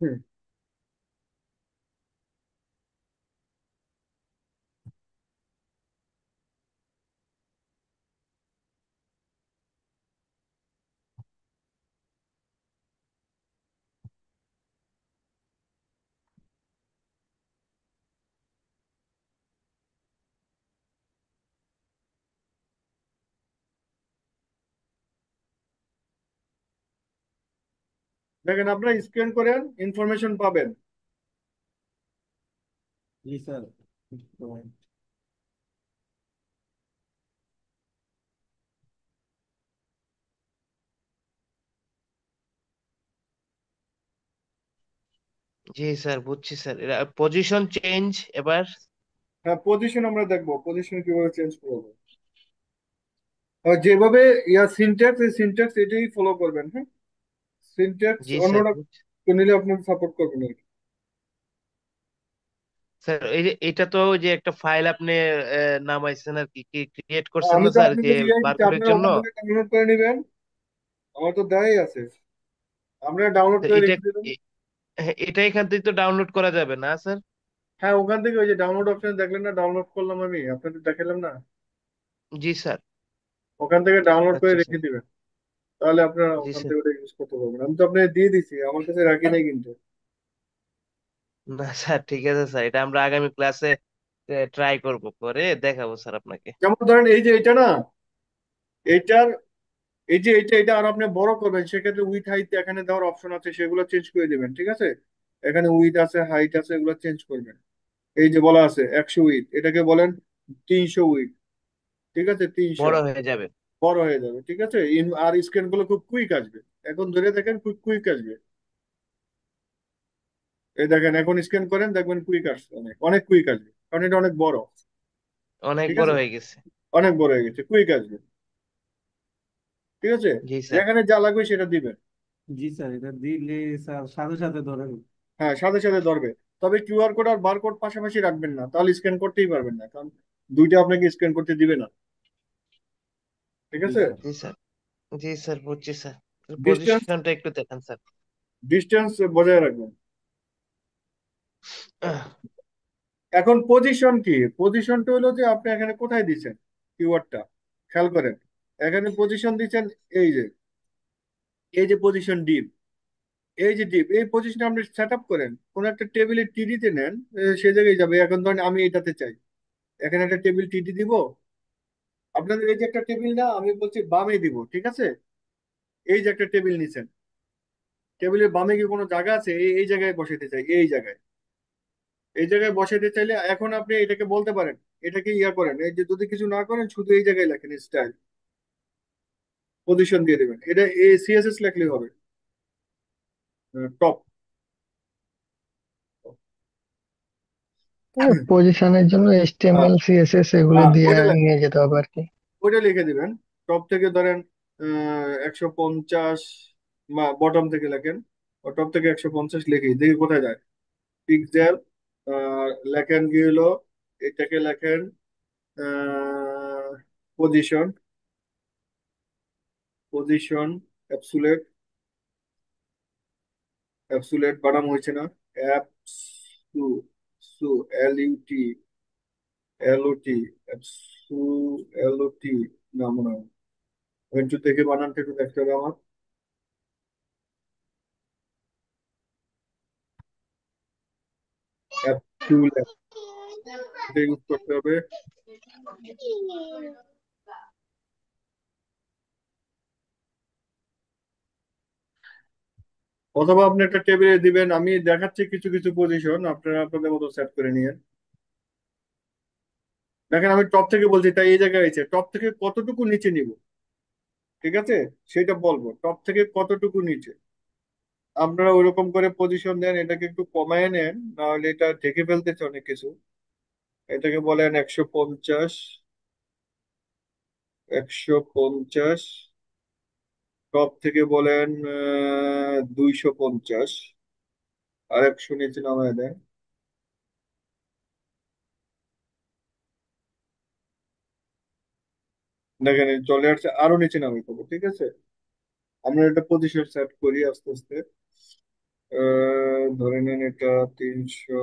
হুম, দেখেন আপনারা স্ক্যান করেন, ইনফরমেশন পাবেন। জি স্যার। জি স্যার, বুঝছি স্যার। এরা পজিশন চেঞ্জ এবার। হ্যাঁ, পজিশন আমরা দেখবো পজিশন কিভাবে চেঞ্জ করবো। আর যেভাবে সিনট্যাক্স, এই সিনট্যাক্স এটাই ফলো করবেন, হ্যাঁ। সিনট্যাক্স জি স্যার, অন্যরা নিলে আপনাকে সাপোর্ট করবে না। স্যার এই যে এটা তো ওই যে একটা ফাইল আপনি নামাইছেন আর কি, ক্রিয়েট করছেন আমি না তো স্যার, যে আপনাকে দিয়েই দিচ্ছি, বারকোডের আপনারা জন্য। ওখান থেকে ডাউনলোড করে নেবেন। আমার তো দেয়াই আছে, আপনারা ডাউনলোড তো করে এটা রেখে দেবেন। এটা এখান থেকে তো ডাউনলোড করা যাবে না স্যার? হ্যাঁ, ওখান থেকে ওই যে ডাউনলোড অপশন দেখলেন না, ডাউনলোড করলাম আমি আপনাদের দেখালাম না, জি স্যার। ওখান থেকে ডাউনলোড করে আচ্ছা স্যার। রেখে দিবেন। তাহলে আপনারা জি ওখান স্যার। থেকে ওটা ইউজ করতে পারবেন। আমি তো আপনাকে দিয়ে দিছি, আমার কাছে রাখি নাই কিন্তু। না স্যার, ঠিক আছে স্যার, এটা আমরা আগামী ক্লাসে ট্রাই করব, করে দেখাবো স্যার আপনাকে। যেমন ধরেন এই যে এটা না, এইটার এই যে এটা আর আপনি বড় করবেন, সেক্ষেত্রে উইথ হাইট এখানে দেওয়ার অপশন আছে, সেগুলো চেঞ্জ করে দিবেন, ঠিক আছে। এখানে উইথ আছে, হাইট আছে, এগুলো চেঞ্জ করবেন। এই যে বলা আছে 100 উইথ, এটাকে বলেন 300 উইথ, ঠিক আছে, 300 বড় হয়ে যাবে। বড় হয়ে যাবে, ঠিক আছে। আর স্ক্যান গুলো খুব কুইক আসবে, এখন ধরে দেখেন কুইক কুইক আসবে। এই দেখেন এখন স্ক্যান করেন, দেখবেন কুইক আসছে, অনেক অনেক কুইক আসবে, কারণ এটা অনেক বড়, অনেক ঠিক বড় আছে। হয়ে গেছে। অনেক বড় হয়ে গেছে, কুইক আসবে, ঠিক আছে। জি স্যার। যেখানে যা লাগবে সেটা দিবেন। জি স্যার, এটা দিলে স্যার সাথে সাথে ধরেন। হ্যাঁ, সাথে সাথে ধরবে। তবে কিউআর কোড আর বারকোড পাশাপাশি রাখবেন না, তাহলে স্ক্যান করতেই পারবেন না, কারণ দুইটা আপনাকে স্ক্যান করতে দিবে না, ঠিক জি আছে। স্যার। জি স্যার। জি স্যার, বুঝছি স্যার। ডিস্টেন্স, পজিশনটা একটু দেখান স্যার। ডিস্টেন্স বজায় রাখবেন। আহ, এখন পজিশন কি, পজিশনটা হলো যে আপনি এখানে কোথায় দিচ্ছেন কিওয়ার্ডটা, খেয়াল করেন। এখানে পজিশন দিচ্ছেন, এই যে এই যে পজিশন ডিপ, এই যে ডিপ, এই পজিশনে আপনি সেট আপ করেন, কোন একটা টেবিলে টিডিতে নেন, সে জায়গায় যাবে। এখন ধরেন আমি এটাতে চাই, এখানে একটা টেবিল টিডি দিব। আপনাদের এই যে একটা টেবিল না, আমি বলছি বামে দিব, ঠিক আছে। এই যে একটা টেবিল নিছেন, টেবিলের বামে কি কোনো জায়গা আছে, এই এই জায়গায় বসাতে চাই, এই জায়গায়, এই জায়গায় বসাতে চাইলে এখন আপনি এটাকে বলতে পারেন, এটাকে ইয়া করেন, এই যে যদি কিছু না করেন শুধু এই জায়গায় লেখেন স্টাইল, পজিশন দিয়ে দেবেন, এটা এই সিএসএস লেখলেই হবে, টপ। পজিশনের জন্য হ্যাঁ, এইচটিএমএল সিএসএস এগুলো হ্যাঁ, দিয়ে ওইটা নিয়ে যেতে হবে আর কি। ওইটা লিখে দিবেন। টপ থেকে ধরেন 150, বা বটম থেকে লেখেন, টপ থেকে 150 লিখি, দেখি কোথায় যায়। পিক্সেল, লেখেন কি হলো, এটাকে লেখেন পজিশন, পজিশন অ্যাবসুলেট, অ্যাবসুলেট বানাম হয়েছে না, অ্যাপসু, সু, এল ইউ টি, এল ও টি, অ্যাপসু, এল ও টি, না মনে হয়, একটু দেখে বানানটা একটু দেখতে হবে আমার। অ্যাপসুলেট, এটা ইউজ করতে হবে। অথবা আপনি একটা টেবিলে দিবেন, আমি দেখাচ্ছি কিছু কিছু পজিশন, আপনারা আপনাদের মতো সেট করে নিয়েন। দেখেন আমি টপ থেকে বলছি, তাই এই জায়গায় আছে, টপ থেকে কতটুকু নিচে নিব, ঠিক আছে, সেটা বলবো, টপ থেকে কতটুকু নিচে। আপনারা ওইরকম করে পজিশন দেন, এটাকে একটু কমায় নেন, নাহলে এটা ঢেকে ফেলতেছে অনেক কিছু। এটাকে বলেন 150, 150, টপ থেকে বলেন 250, আর 100 নিচে নামায় দেন। দেখেন এই চলে আসছে, আরো নিচে নামিয়ে দেবো, ঠিক আছে। আমরা একটা পজিশন সেট করি আস্তে আস্তে। ধরে নেন এটা 300,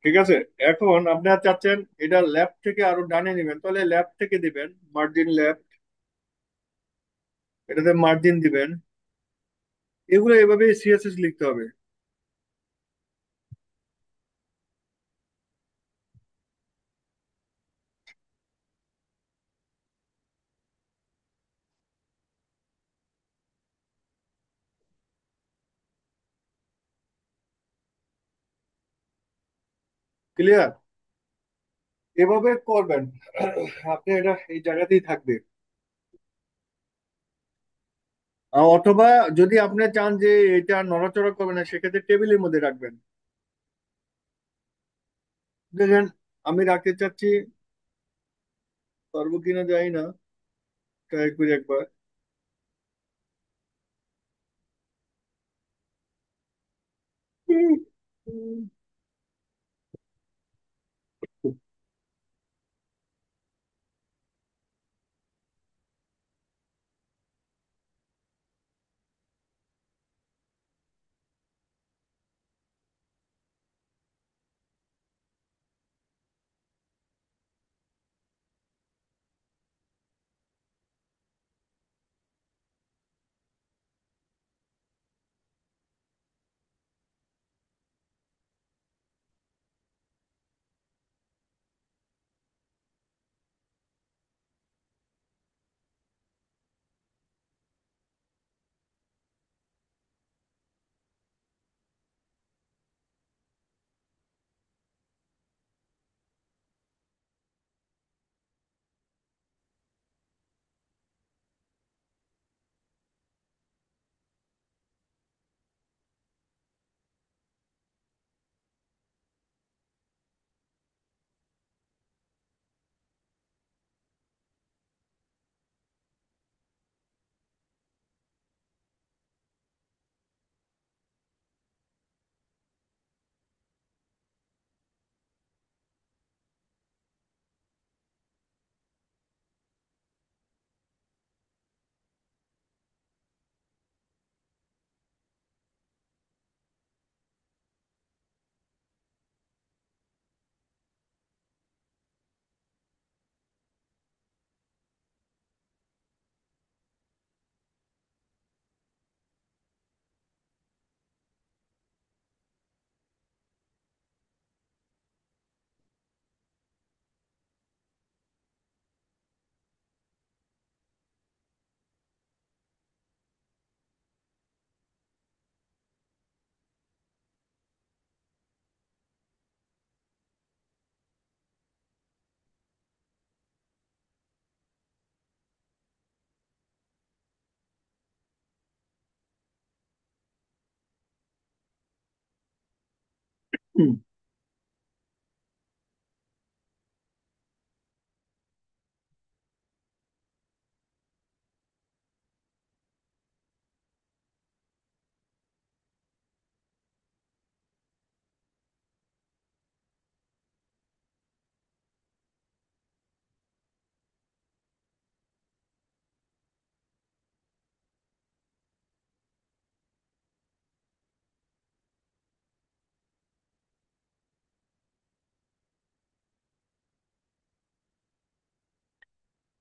ঠিক আছে। এখন আপনারা চাচ্ছেন এটা লেফট থেকে আরো ডানে নেবেন, তাহলে লেফট থেকে দিবেন, মার্জিন লেফট, এটাতে মার্জিন দিবেন। এগুলো এভাবে সিএসএস লিখতে হবে, ক্লিয়ার। এভাবে করবেন। আপনি এটা এই জায়গাতেই থাকবে। অথবা যদি আপনি চান যে এটা নড়াচড়া করবে না, সেক্ষেত্রে টেবিলের মধ্যে রাখবেন। দেখেন, আমি রাখতে চাচ্ছি, পারবো কিনা জানি না, ট্রাই করি একবার।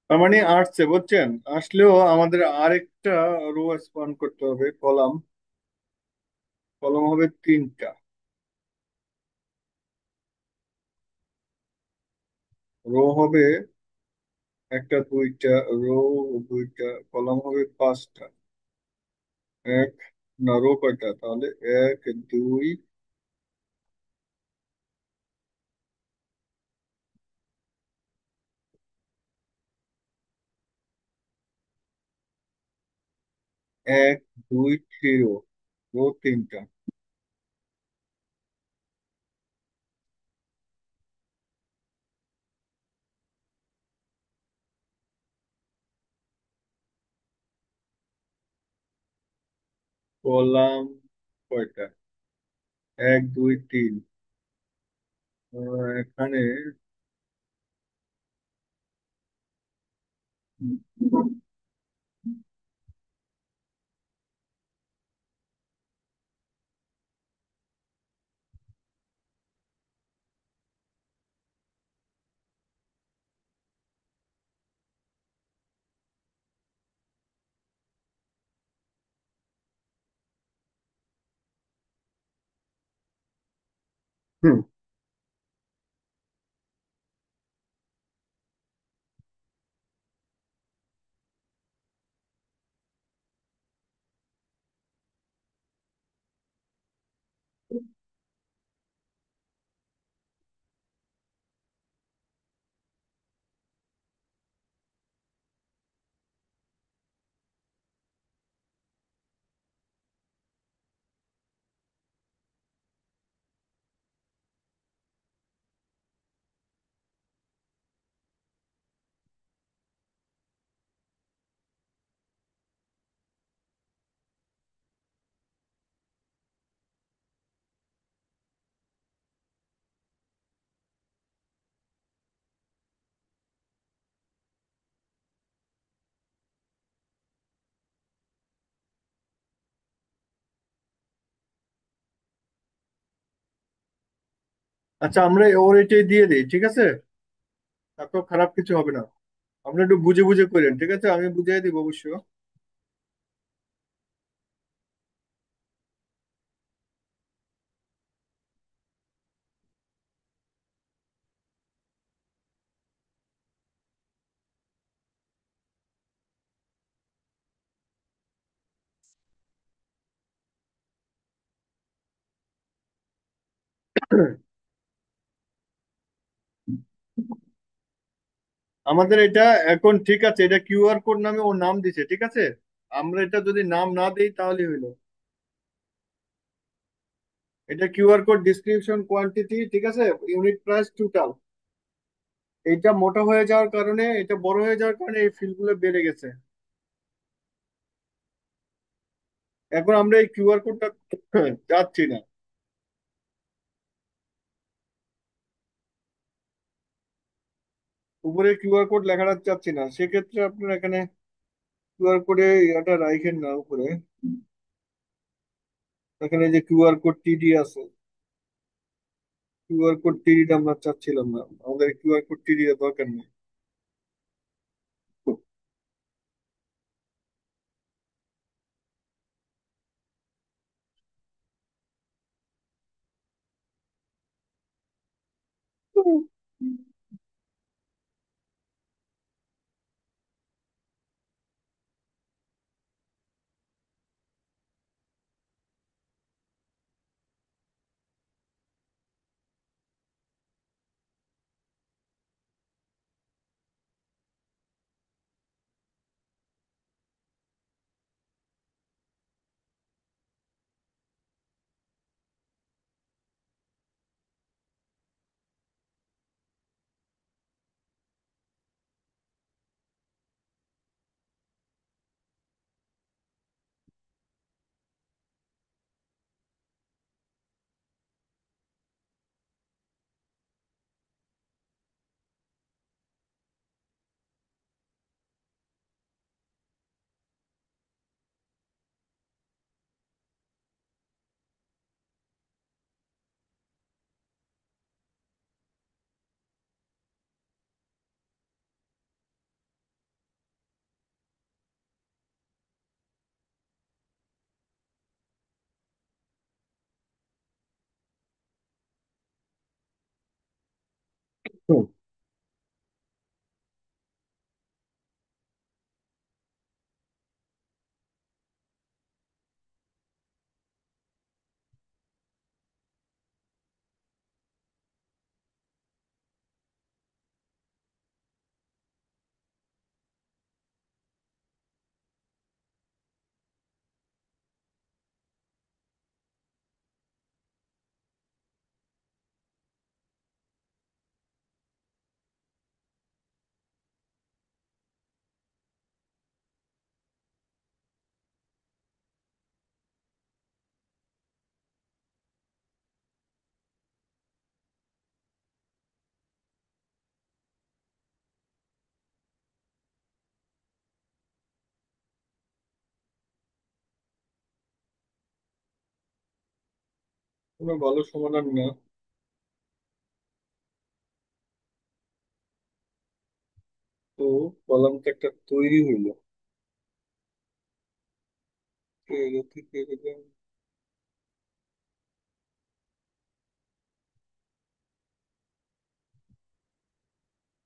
তার মানে আসছে, বুঝছেন? আসলেও আমাদের আরেকটা রো স্পান করতে হবে, কলাম। কলাম হবে তিনটা। রো হবে একটা, দুইটা। রো দুইটা, কলাম হবে পাঁচটা। এক, না, রো কয়টা তাহলে? এক, দুই, এক, দুই, থ্রি রো। রো তিনটা। কলাম কয়টা? এক, দুই, তিন। এখানে হুম, আচ্ছা, আমরা ওর এটাই দিয়ে দিই, ঠিক আছে? এত খারাপ কিছু হবে না। আপনি একটু বুঝে বুঝে করেন, ঠিক আছে? আমি বুঝিয়ে দিব অবশ্য। আমাদের এটা এখন ঠিক আছে, এটা কিউআর কোড নামে ওর নাম দিছে, ঠিক আছে? আমরা এটা যদি নাম না দিই তাহলে হইলো। এটা কিউআর কোড, ডিসক্রিপশন, কোয়ান্টিটি, ঠিক আছে, ইউনিট প্রাইস, টোটাল। এটা মোটা হয়ে যাওয়ার কারণে, এটা বড় হয়ে যাওয়ার কারণে এই ফিল্ড গুলো বেড়ে গেছে। এখন আমরা এই কিউআর কোডটা চাচ্ছি না। উপরে কিউআর কোড লেখাটা চাচ্ছি না, সেক্ষেত্রে আপনার এখানে কিউআর কোডে এটা রাখেন না উপরে। এখানে যে কিউআর কোড টিডি আছে, কিউআর কোড টিডিটা আমরা চাচ্ছিলাম না, আমাদের কিউআর কোড টিডি এর দরকার নেই। কোনো ভালো সমাধান না। তো কলাম তো একটা তৈরি হইলো। এর থেকে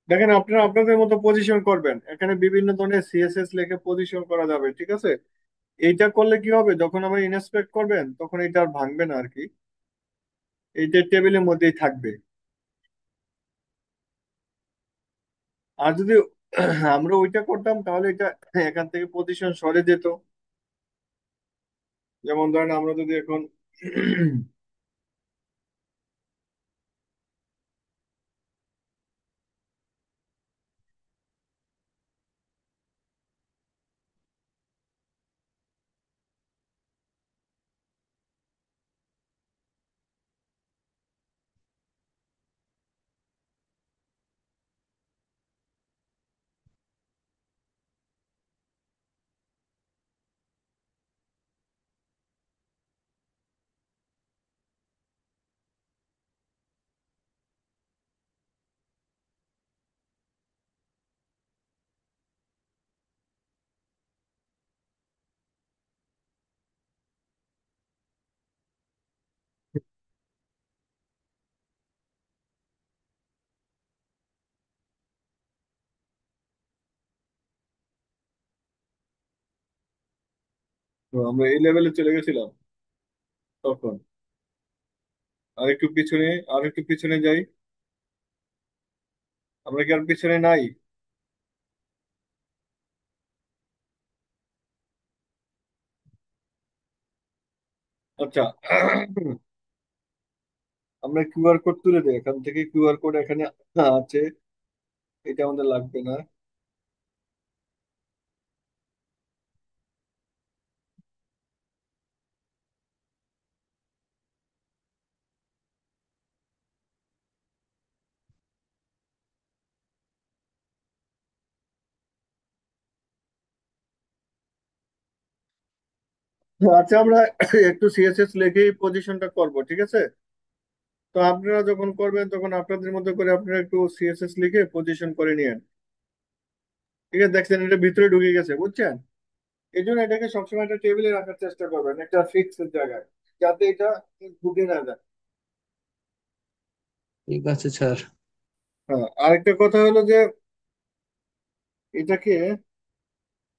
দেখেন, আপনারা আপনাদের মতো পজিশন করবেন, এখানে বিভিন্ন ধরনের সিএসএস লিখে পজিশন করা যাবে, ঠিক আছে? এইটা করলে কি হবে, যখন আমরা ইনস্পেক্ট করবেন তখন এটা আর ভাঙবে না আর কি, এইটা টেবিলের মধ্যেই থাকবে। আর যদি আমরা ওইটা করতাম তাহলে এটা এখান থেকে পজিশন সরে যেত। যেমন ধরেন আমরা যদি এখন তো আমরা এই লেভেলে চলে গেছিলাম তখন। আরেকটু পিছনে, আরেকটু পিছনে যাই। আমরা কি আর পিছনে নাই? আচ্ছা। আমরা কিউআর কোড তুলে দিই এখান থেকে, কিউআর কোড এখানে আছে, এটা আমাদের লাগবে না। আচ্ছা, আমরা একটু সিএসএস লিখেই পজিশনটা করব, ঠিক আছে? তো আপনারা যখন করবেন তখন আপনাদের মধ্যে করে আপনারা একটু সিএসএস লিখে পজিশন করে নিয়েন। ঠিক আছে, দেখছেন এটা ভিতরে ঢুকে গেছে, বুঝছেন? এই জন্য এটাকে সবসময় একটা টেবিলে রাখার চেষ্টা করবেন, একটা ফিক্সড জায়গায়, যাতে এটা ঢুকে না যায়। ঠিক আছে স্যার। হ্যাঁ, আরেকটা কথা হলো যে এটাকে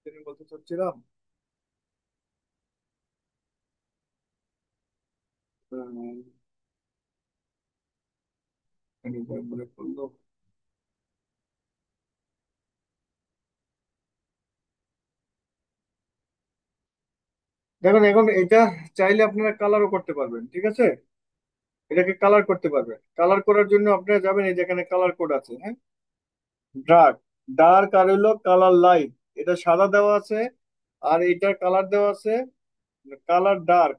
যেটা বলতে চাচ্ছিলাম, উম, মনে পড়লো। দেখুন, এখন এটা চাইলে আপনারা কালারও করতে পারবেন, ঠিক আছে? এটাকে কালার করতে পারবেন। কালার করার জন্য আপনারা যাবেন, এই যেখানে কালার কোড আছে, হ্যাঁ, ডার্ক, ডার্ক আর হলো কালার লাইট। এটা সাদা দেওয়া আছে, আর এটার কালার দেওয়া আছে কালার ডার্ক,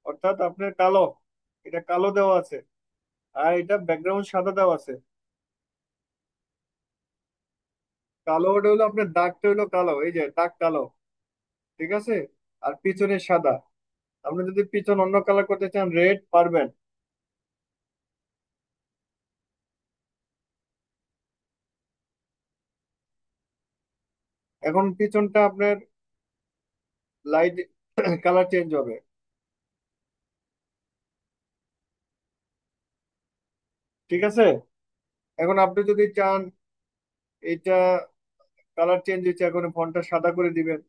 অর্থাৎ আপনার কালো, এটা কালো দেওয়া আছে। আর এটা ব্যাকগ্রাউন্ড সাদা দেওয়া আছে। কালো ওটা হলো আপনার, দাগটা হলো কালো, এই যে দাগ কালো, ঠিক আছে? আর পিছনে সাদা। আপনি যদি পিছন অন্য কালার করতে চান, রেড পারবেন। এখন পিছনটা আপনার লাইট কালার চেঞ্জ হবে, ঠিক আছে? এখন আপনি যদি চান এটা কালার চেঞ্জ হচ্ছে, এখন ফন্টটা সাদা করে দিবেন,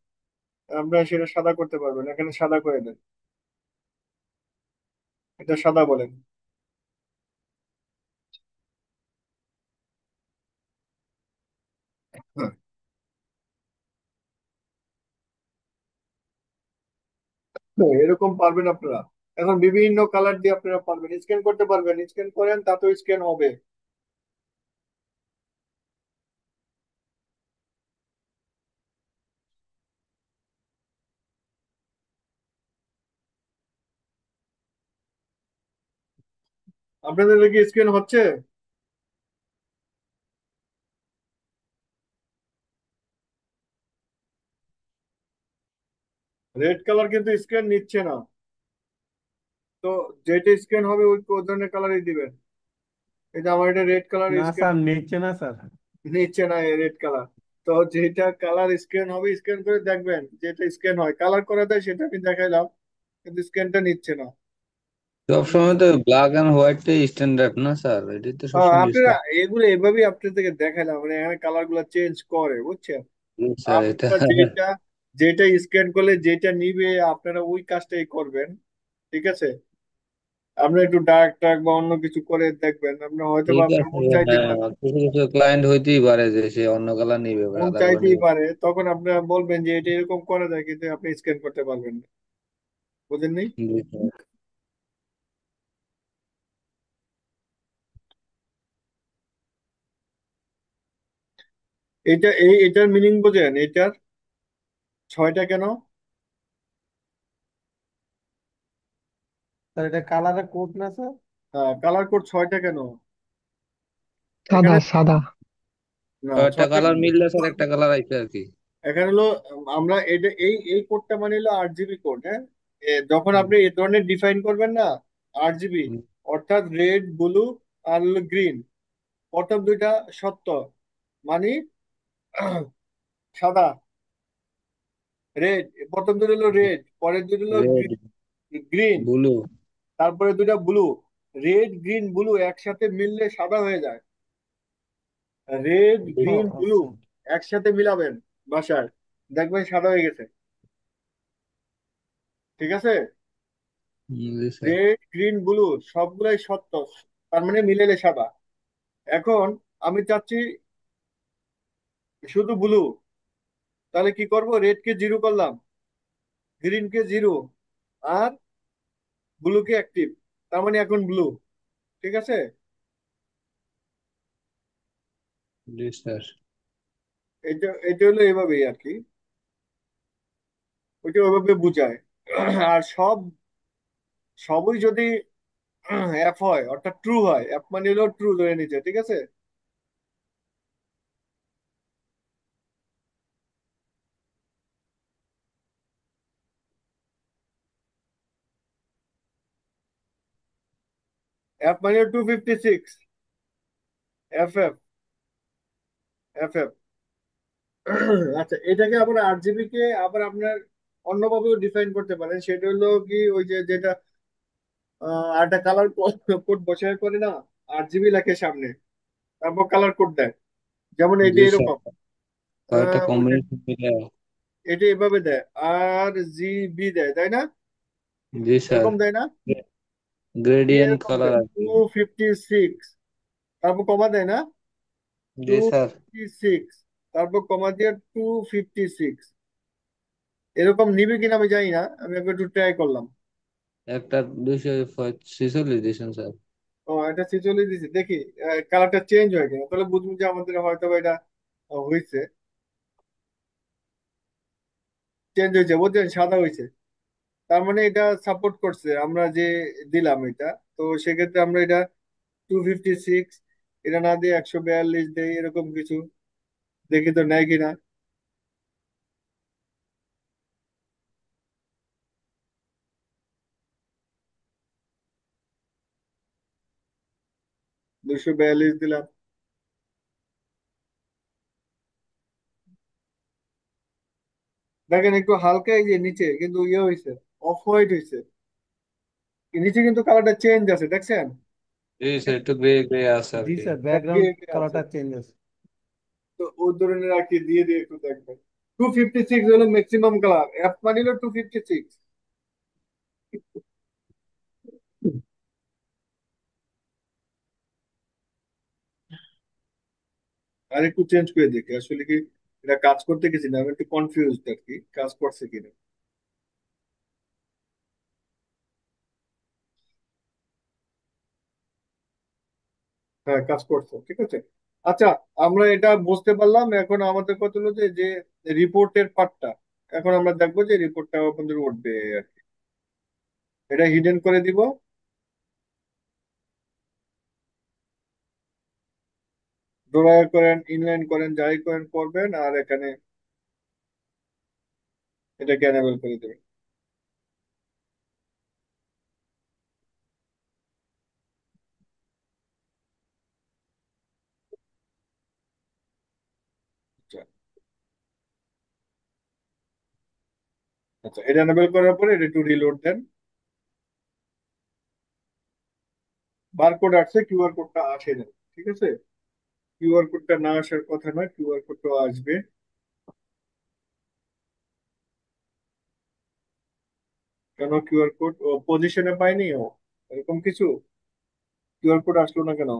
আমরা সেটা সাদা করতে পারবেন, এখানে সাদা করে দেন, এটা সাদা বলেন। হ্যাঁ, তো এরকম পারবেন আপনারা। এখন বিভিন্ন কালার দিয়ে আপনারা পারবেন, স্ক্যান করতে পারবেন, স্ক্যান করেন তাতেও স্ক্যান হবে। আপনাদের কি স্ক্যান হচ্ছে? রেড কালার কিন্তু স্ক্যান নিচ্ছে না। তো যেটা স্ক্যান হবে ওই ধরনের কালারই দিবেন। এই যে আমার এটা রেড কালার না স্ক্যান স্যার, নিচ্ছে না স্যার। নিচ্ছে না, রেড কালার। তো যেটা কালার স্ক্যান হবে, স্ক্যান করে দেখবেন যেটা স্ক্যান হয়, কালার করা দেয় সেটা আমি দেখাইলাম, কিন্তু স্ক্যানটা নিচ্ছে না। সব সময় তো ব্ল্যাক এন্ড হোয়াইটটাই স্ট্যান্ডার্ড না স্যার, এটাই তো সবসময় ইউজ আপনারা করি। এগুলো এভাবেই আপনাদেরকে দেখাইলাম, মানে এখানে কালার গুলো চেঞ্জ করে, বুঝছেন? স্যার এটা আপনারা যেটা যেটা স্ক্যান করলে যেটা নিবে আপনারা ওই কাজটাই করবেন, ঠিক আছে? আপনারা একটু ডার্ক টার্ক বা অন্য কিছু করে দেখবেন, আপনার হয়তো বা ঠিক আপনার আছে। মন চাইতেই হ্যাঁ, পারে, কিছু কিছু ক্লায়েন্ট হইতেই পারে যে সে অন্য কালার নিবে বা মন সাদা কালার চাইতেই নিবে। পারে, তখন আপনারা বলবেন যে এটা এরকম করা যায়, কিন্তু আপনি স্ক্যান করতে পারবেন না, বুঝেননি? জি স্যার। এটার মিনিং বোঝেন, এটার ছয়টা কেন? স্যার এটা কালারের কোড না স্যার? হ্যাঁ, কালার কোড ছয়টা কেন? সাদা এখানে সাদা। না, তো একটা ছয়টা কালার কেন? মিললে স্যার একটা কালার আইছে আর কি। এখানে হলো আমরা এটা এই কোডটা মানে হলো 8 জিবি কোড, হ্যাঁ। যখন হুম, আপনি এই ধরনের ডিফাইন করবেন না, 8 জিবি, হুম, অর্থাৎ রেড ব্লু আর হলো গ্রিন, প্রথম দুইটা সত্য, মানে সাদা, রেড, প্রথম দুটো হলো রেড, পরের দুটো হলো রেড গ্রিন, ব্লু। তারপরে দুটা ব্লু। রেড গ্রিন ব্লু একসাথে মিললে সাদা হয়ে যায়। রেড ও গ্রিন ব্লু আচ্ছা। একসাথে মিলাবেন বাসায়, দেখবেন সাদা হয়ে গেছে। ঠিক আছে? জি স্যার। রেড গ্রিন ব্লু সবগুলাই সত্য, তার মানে মিলেলে সাদা। এখন আমি চাচ্ছি শুধু ব্লু, তাহলে কি করব, রেড কে জিরো করলাম, গ্রিন কে জিরো, আর ব্লু কে অ্যাক্টিভ, তার মানে এখন ব্লু। ঠিক আছে? জি স্যার। এটা এটা হলো এভাবেই আর কি, ওইটা ওইভাবে বুঝায়। আর সবই যদি অ্যাপ হয় অর্থাৎ ট্রু হয়, অ্যাপ মানে হলো ট্রু ধরে নিচ্ছে, ঠিক আছে? অ্যাপ মানে 256, এফ এফ, এফ এফ। আচ্ছা, এটাকে আবার 8 জিবি কে আবার আপনার অন্যভাবেও ডিফাইন করতে পারেন, সেটা হলো কি, ওই যে যেটা আরেকটা কালার কোড বসায় করে না, 8 জিবি লেখে সামনে, তারপর কালার কোড দেয়, যেমন এটা জি স্যার, এরকম। কয়েকটা ওইটা, কম্বিনেশন দিলে। এটা এভাবে দেয়, আর জিবি দেয়, তাই না? জি স্যার। এরকম দেয় না? গ্রেডিয়েন্ট এরকম কালার দেয় আর টু কি। ফিফটি সিক্স তারপর কমা দেয় না, টু জি স্যার। ফিফটি সিক্স তারপর কমা দিয়ে 256। এরকম নিবে কিনা আমি জানি না, আমি একবার একটু ট্রাই করলাম। একটা 246 দিয়েছেন স্যার। ও, এটা 46 দিছি, দেখি কালারটা চেঞ্জ হয় কিনা, তাহলে বুঝবো যে আমাদের হয়তো বা এটা হয়েছে, চেঞ্জ হয়েছে, বুঝছেন, সাদা হয়েছে। তার মানে এটা সাপোর্ট করছে আমরা যে দিলাম এটা। তো সেক্ষেত্রে আমরা এটা 256, এটা না দিয়ে 142 দেই, এরকম কিছু দেখি তো নেয় কিনা। 242 দিলাম, দেখেন একটু হালকা, এই যে নিচে কিন্তু ইয়ে হয়েছে, অফ হোয়াইট হয়েছে, নিচে কিন্তু কালারটা চেঞ্জ আছে, দেখছেন? জি স্যার, একটু গ্রে গ্রে আছে আর জি কি। স্যার, গিয়ে ব্যাকগ্রাউন্ড গিয়ে আছে। কালারটা চেঞ্জ আছে। তো ওই ধরনের আর কি, দিয়ে দিয়ে একটু দেখবেন। 256 হলো ম্যাক্সিমাম কালার, এফ মানে হলো 256। আর একটু চেঞ্জ করে দেখি আসলে কি এটা কাজ করতে গেছি না, আমি একটু কনফিউজড আর কি, কাজ করছে কিনা। হ্যাঁ, কাজ করছে, ঠিক আছে। আচ্ছা, আমরা এটা বুঝতে পারলাম, এখন আমাদের কত হলো যে যে রিপোর্টের পার্টটা, এখন আমরা দেখবো যে রিপোর্টটা আপনাদের উঠবে আর কি। এটা হিডেন করে দিব, ড্রয়ার করেন, ইনলাইন করেন, যাই করেন করবেন, আর এখানে এটাকে এনেবল করে দেবেন। আচ্ছা, আচ্ছা, এটা এনেবল করার পরে এটা একটু রিলোড দেন। বারকোড আসছে, কিউআর কোডটা আসে না, ঠিক আছে? কিউআর কোডটা না আসার কথা নয়, কিউআর কোডটা আসবে। কেন কিউআর কোড ও পজিশনে পাইনি, ও এরকম কিছু, কিউআর কোড আসলো না কেন?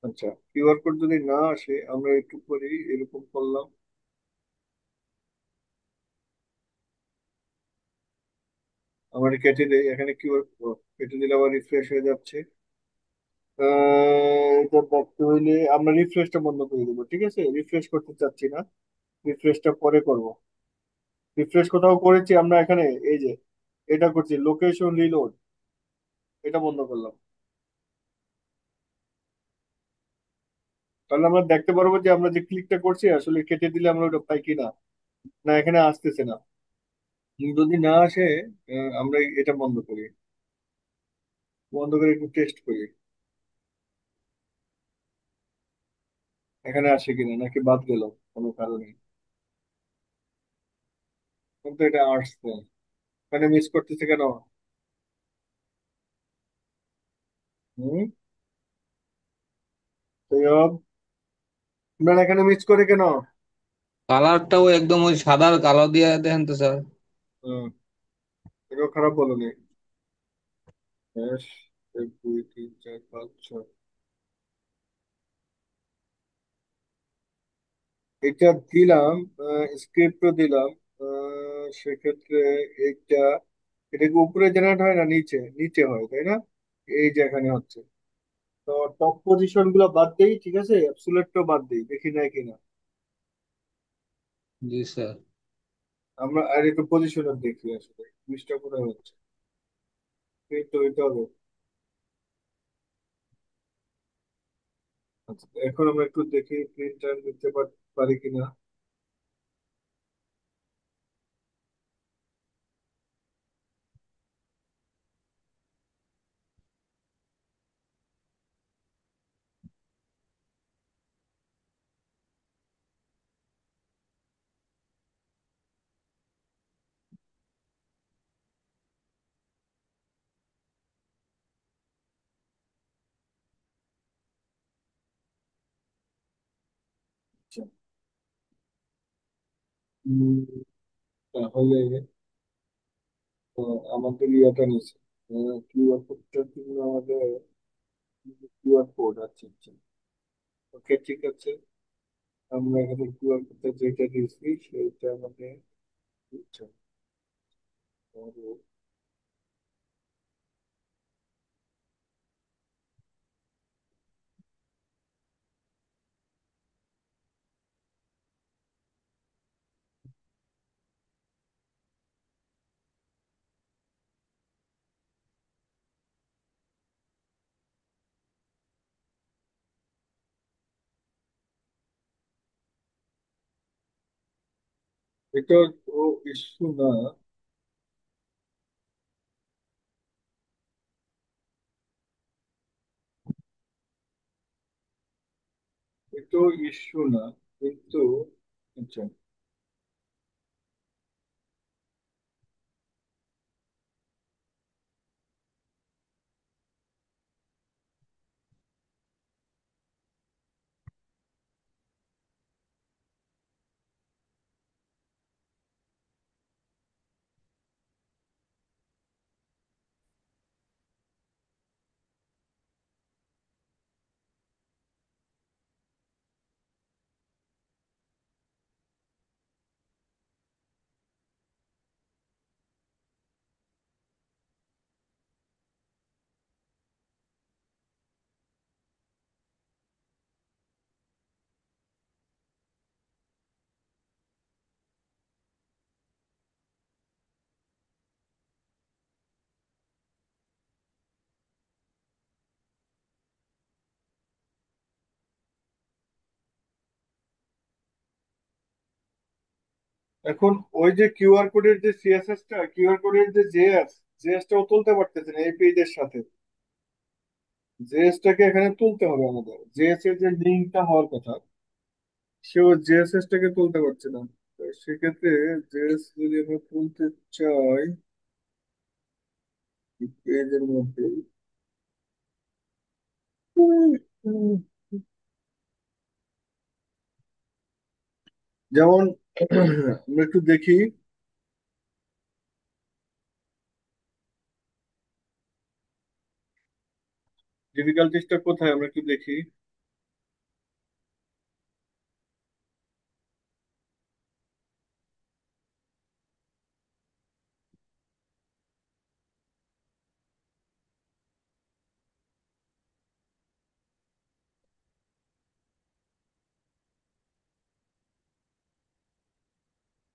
আচ্ছা, কিউআর কোড যদি না আসে আমরা একটু করি, এরকম করলাম, আমার কেটে দেই, এখানে কিউআর কেটে দিলে আবার রিফ্রেশ হয়ে যাচ্ছে। এটা দেখতে হইলে আমরা রিফ্রেশটা বন্ধ করে দেবো, ঠিক আছে? রিফ্রেশ করতে চাচ্ছি না, রিফ্রেশটা পরে করব। রিফ্রেশ কোথাও করেছি আমরা এখানে, এই যে এটা করছি, লোকেশন রিলোড, এটা বন্ধ করলাম। তাহলে আমরা দেখতে পারবো যে আমরা যে ক্লিকটা করছি আসলে কেটে দিলে আমরা ওটা পাই কিনা, না এখানে আসতেছে না। যদি না আসে, আমরা এটা বন্ধ করি, বন্ধ করে একটু টেস্ট করি এখানে আসে কিনা, নাকি বাদ গেল কোনো কারণে। কিন্তু এটা আসছে, এখানে মিস করতেছে কেন? হম, সৈয়দ, আপনারা এখানে মিস করে কেন? কালারটাও একদম ওই সাদার কালো দিয়ে দেখেন তো স্যার। হুম, এটাও খারাপ বলনি। ব্যাস, 1 2 3 4 5 6, এটা দিলাম, স্ক্রিপ্টও দিলাম। সেক্ষেত্রে এইটা, এটা কি উপরে জেনারেট হয় না নিচে? নিচে হয় তাই না? এই যে এখানে হচ্ছে। তো টপ পজিশন গুলো বাদ দেই, ঠিক আছে, অ্যাবসুলেটটা বাদ দেই, দেখি নাই কিনা। জি স্যার। আমরা আর একটু পজিশনার দেখি আসলে জিনিসটা কোথায় হচ্ছে। এই তো এটা হবে। আচ্ছা, এখন আমরা একটু দেখি প্রিন্টার নিতে পারি কিনা। আচ্ছা, উম, তাহলে তো আমাদের ইয়েটা নিচ্ছে, কিউআর কোডটার জন্য আমাদের কিউআর কোড। আচ্ছা আচ্ছা, ওকে ঠিক আছে। আমরা এখানে কিউআর কোডটা যেটা দিয়েছি সেটা আমাদের, আচ্ছা, এটা ও ইস্যু না। এটাও ইস্যু না, কিন্তু আচ্ছা, এখন ওই যে কিউআর কোডের যে সিএসএস টা, কিউআর কোডের যে জেএস, জেএস টাও তুলতে পারতেছে না এই পেজের সাথে। জেএস টাকে এখানে তুলতে হবে আমাদের, জেএস এর যে লিঙ্কটা হওয়ার কথা, সেও জেএসএস টাকে তুলতে পারছে না। তো সেক্ষেত্রে জেএস যদি আমরা তুলতে চাই পেজের মধ্যে, যেমন আমরা একটু দেখি ডিফিকাল্টিসটা কোথায়, আমরা একটু দেখি।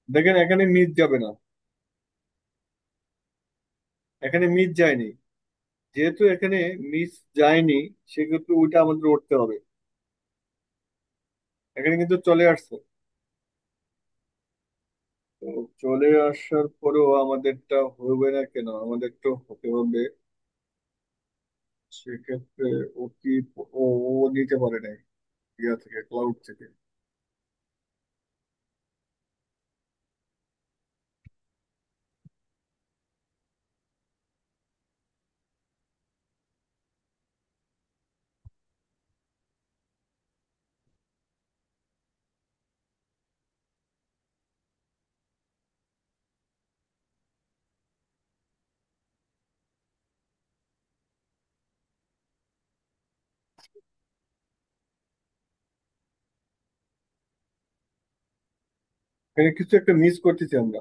দেখেন এখানে মিস যাবে না, এখানে মিস যায়নি। যেহেতু এখানে মিস যায়নি, সেক্ষেত্রে ওইটা আমাদের উঠতে হবে। এখানে কিন্তু চলে আসছে। তো চলে আসার পরেও আমাদেরটা হবে না কেন? আমাদের তো হতে হবে। সেক্ষেত্রে ও কি, ও ও নিতে পারে নাই ইয়া থেকে, ক্লাউড থেকে। এখানে কিছু একটা মিস করতেছি আমরা।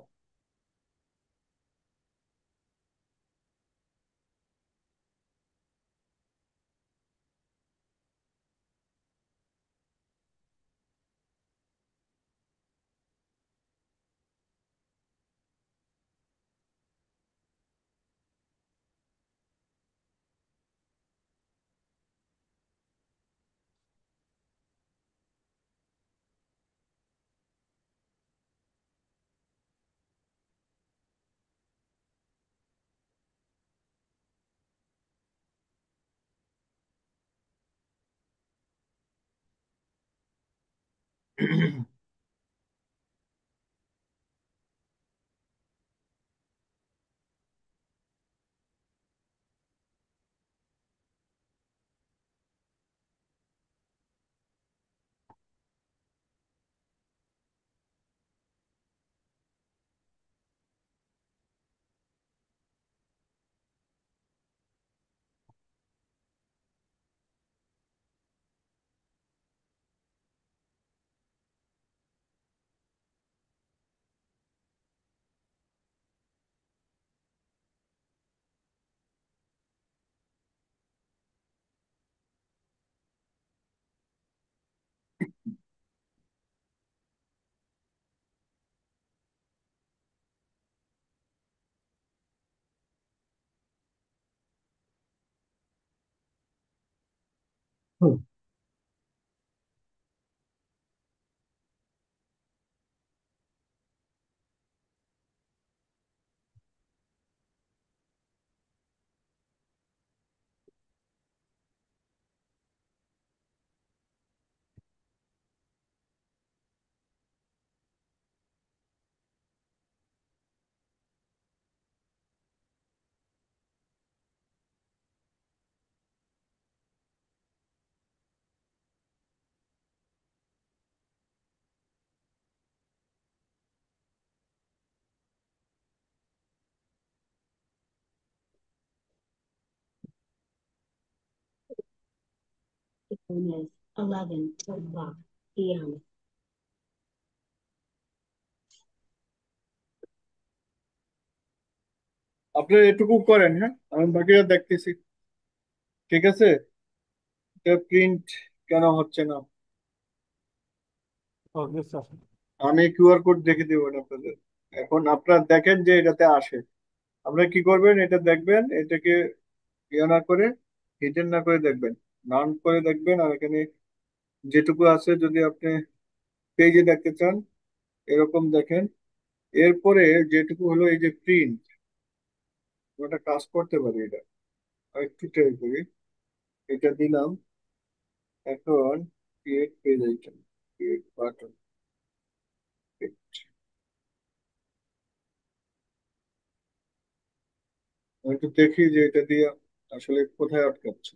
The phone is 11 p.m. আপনারা এটুকু করেন, হ্যাঁ, আমি বাকিটা দেখতেছি। ঠিক আছে, এটা প্রিন্ট কেন হচ্ছে না? Okay sir. আমি কিউআর কোড দেখে দেবো আপনাদের। এখন আপনারা দেখেন যে এটাতে আসে। আপনারা কি করবেন, এটা দেখবেন, এটাকে ইয়ে না করে, হিডেন না করে দেখবেন, নান করে দেখবেন। আর এখানে যেটুকু আছে, যদি আপনি পেজে দেখতে চান এরকম দেখেন। এরপরে যেটুকু হলো এই যে প্রিন্ট, একটা কাজ করতে পারি এটা। আর একটু ট্রাই করি, এটা দিলাম। এখন create page item, create button. আমি একটু দেখি যে এটা দিয়ে আসলে কোথায় আটকাচ্ছে।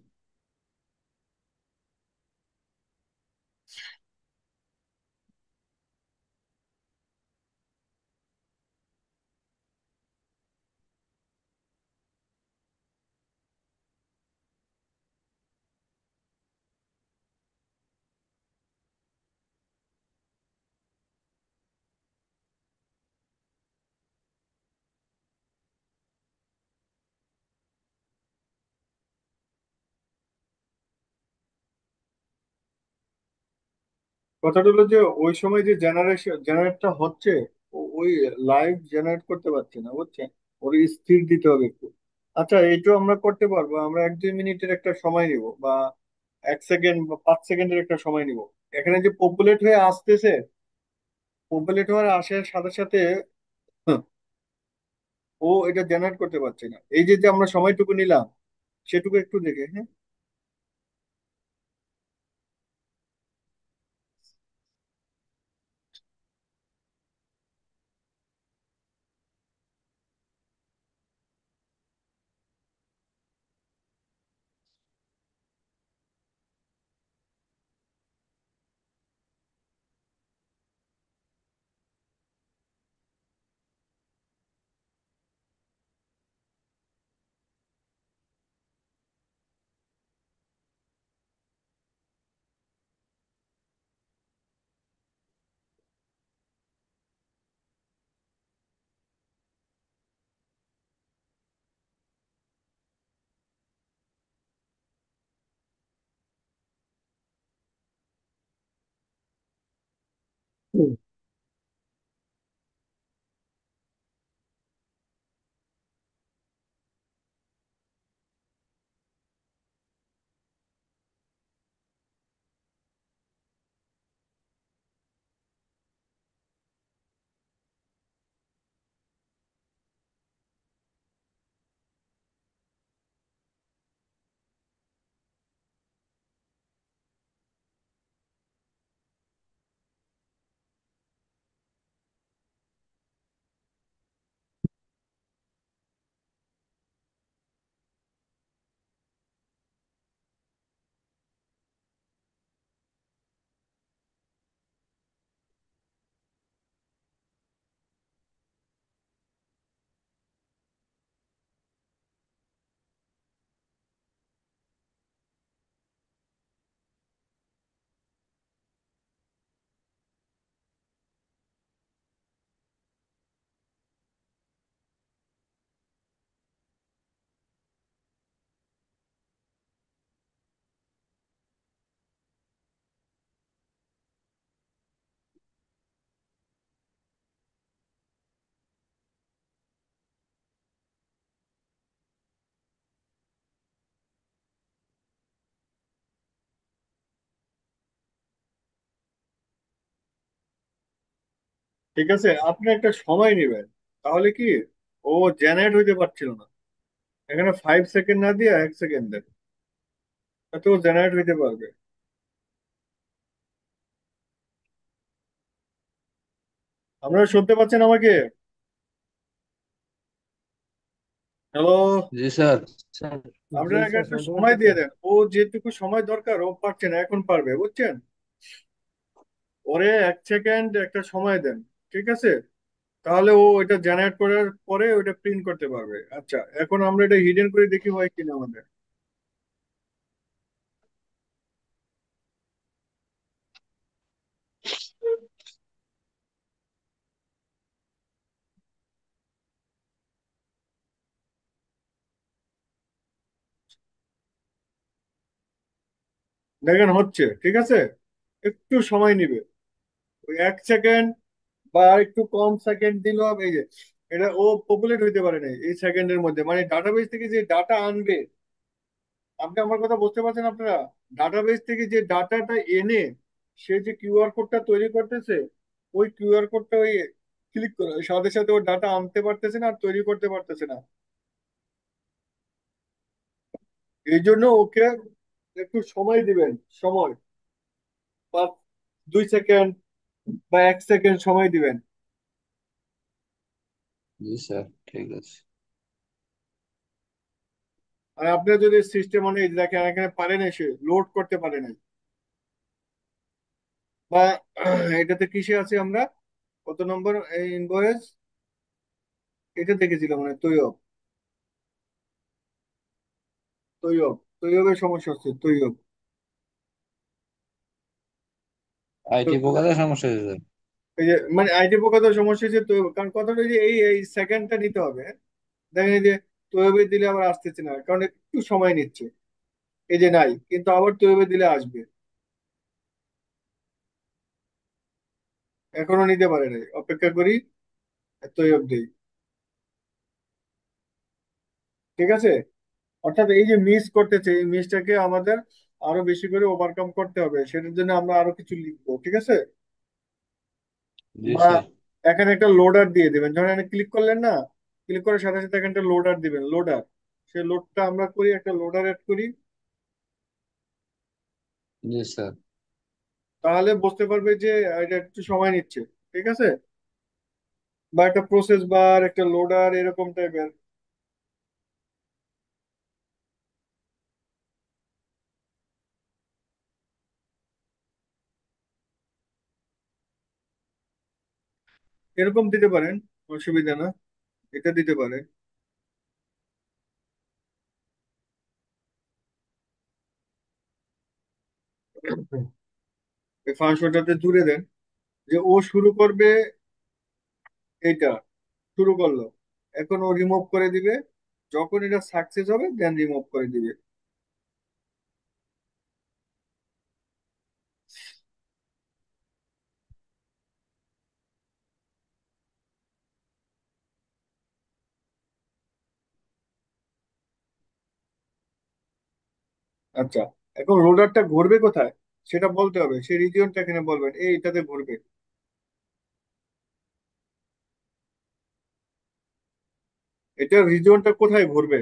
কথাটা হলো যে ওই সময় যে জেনারেটটা হচ্ছে, ওই লাইভ জেনারেট করতে পারছি না, বুঝছেন? ওর স্থির দিতে হবে একটু। আচ্ছা, এইটাও আমরা করতে পারবো। আমরা 1-2 মিনিটের একটা সময় নিব, বা 1 সেকেন্ড বা 5 সেকেন্ডের একটা সময় নিব। এখানে যে পপুলেট হয়ে আসতেছে, পপুলেট হওয়ার আসার সাথে সাথে হুঁ, ও এটা জেনারেট করতে পারছে না। এই যে যে আমরা সময়টুকু নিলাম, সেটুকু একটু দেখে, হ্যাঁ। ঠিক আছে, আপনি একটা সময় নেবেন, তাহলে কি ও জেনারেট হইতে পারছিল না, এখানে 5 সেকেন্ড না দিয়ে 1 সেকেন্ড দেন, তাতে ও জেনারেট হইতে পারবে। আপনারা শুনতে পাচ্ছেন আমাকে? হ্যালো? জি স্যার। স্যার। জি আপনারা স্যার, একটা শুনতে সময় পাচ্ছি দিয়ে স্যার। দেন, ও যেটুকু সময় দরকার ও পারছে না, এখন পারবে, বুঝছেন? ওরে 1 সেকেন্ড একটা সময় দেন, ঠিক আছে? তাহলে ও এটা জেনারেট করার পরে ওটা প্রিন্ট করতে পারবে। আচ্ছা, এখন আমরা এটা হিডেন করে দেখি হয় কিনা আমাদের। দেখেন হচ্ছে, ঠিক আছে, একটু সময় নিবে, ওই 1 সেকেন্ড বা একটু কম সেকেন্ড দিল, এই যে এটা ও পপুলেট হইতে পারে না এই সেকেন্ডের মধ্যে, মানে ডাটাবেস থেকে যে ডাটা আনবে, আপনি আমার কথা বুঝতে পারছেন আপনারা? ডাটাবেস থেকে যে ডাটাটা এনে সে যে কিউআর কোডটা তৈরি করতেছে, ওই কিউআর কোডটা ওই ক্লিক করার সাথে সাথে ও ডাটা আনতে পারতেছে না আর তৈরি করতে পারতেছে না। এই জন্য ওকে একটু সময় দিবেন, সময়, 2 সেকেন্ড বা 1 সেকেন্ড সময় দিবেন। জি স্যার, ঠিক আছে। আর আপনার যদি সিস্টেম মানে এই যে দেখেন এখানে পারেন এসে লোড করতে পারে নাই, বা এটাতে কিসে আছে আমরা, কত নম্বর এই ইনভয়েস, এটা দেখেছিলাম মানে তৈয়ব, তৈয়বের সমস্যা হচ্ছে তৈয়ব। তো আইটি প্রকারের সমস্যা হয়েছে স্যার। এই যে মানে আইটি প্রকারের সমস্যা হচ্ছে তৈয়ব, কারণ কথাটা হচ্ছে এই এই সেকেন্ডটা নিতে হবে, হ্যাঁ? দেখেন এই যে তৈয়বে দিলে আবার আসতেছে না, কারণ একটু সময় নিচ্ছে, এই যে নাই, কিন্তু আবার তৈয়বে দিলে আসবে, এখনো নিতে পারে নাই, অপেক্ষা করি, তৈয়ব দেই। ঠিক আছে, অর্থাৎ এই যে মিস করতেছে, এই মিসটাকে আমাদের আরো বেশি করে ওভারকাম করতে হবে, সেটার জন্য আমরা আরো কিছু লিখবো, ঠিক আছে? জি বা স্যার। এখানে একটা লোডার দিয়ে দিবেন, যখন এখানে ক্লিক করলেন না, ক্লিক করার সাথে সাথে এখানে একটা লোডার দিবেন, লোডার, সেই লোডটা আমরা করি, একটা লোডার এড করি, জি স্যার। তাহলে বুঝতে পারবে যে এটা একটু সময় নিচ্ছে, ঠিক আছে? বা একটা প্রসেস বার, একটা লোডার, এরকম টাইপের। এরকম দিতে পারেন, অসুবিধা না, এটা দিতে পারেন। এই ফাংশনটাতে জুড়ে দেন যে ও শুরু করবে, এইটা শুরু করলো, এখন ও রিমুভ করে দিবে, যখন এটা সাকসেস হবে দেন রিমুভ করে দিবে। আচ্ছা, এখন রোলারটা ঘুরবে কোথায় সেটা বলতে হবে, সেই রিজিয়নটা এখানে বলবেন, এইটাতে ঘুরবে। এটা রিজিয়নটা কোথায় ঘুরবে,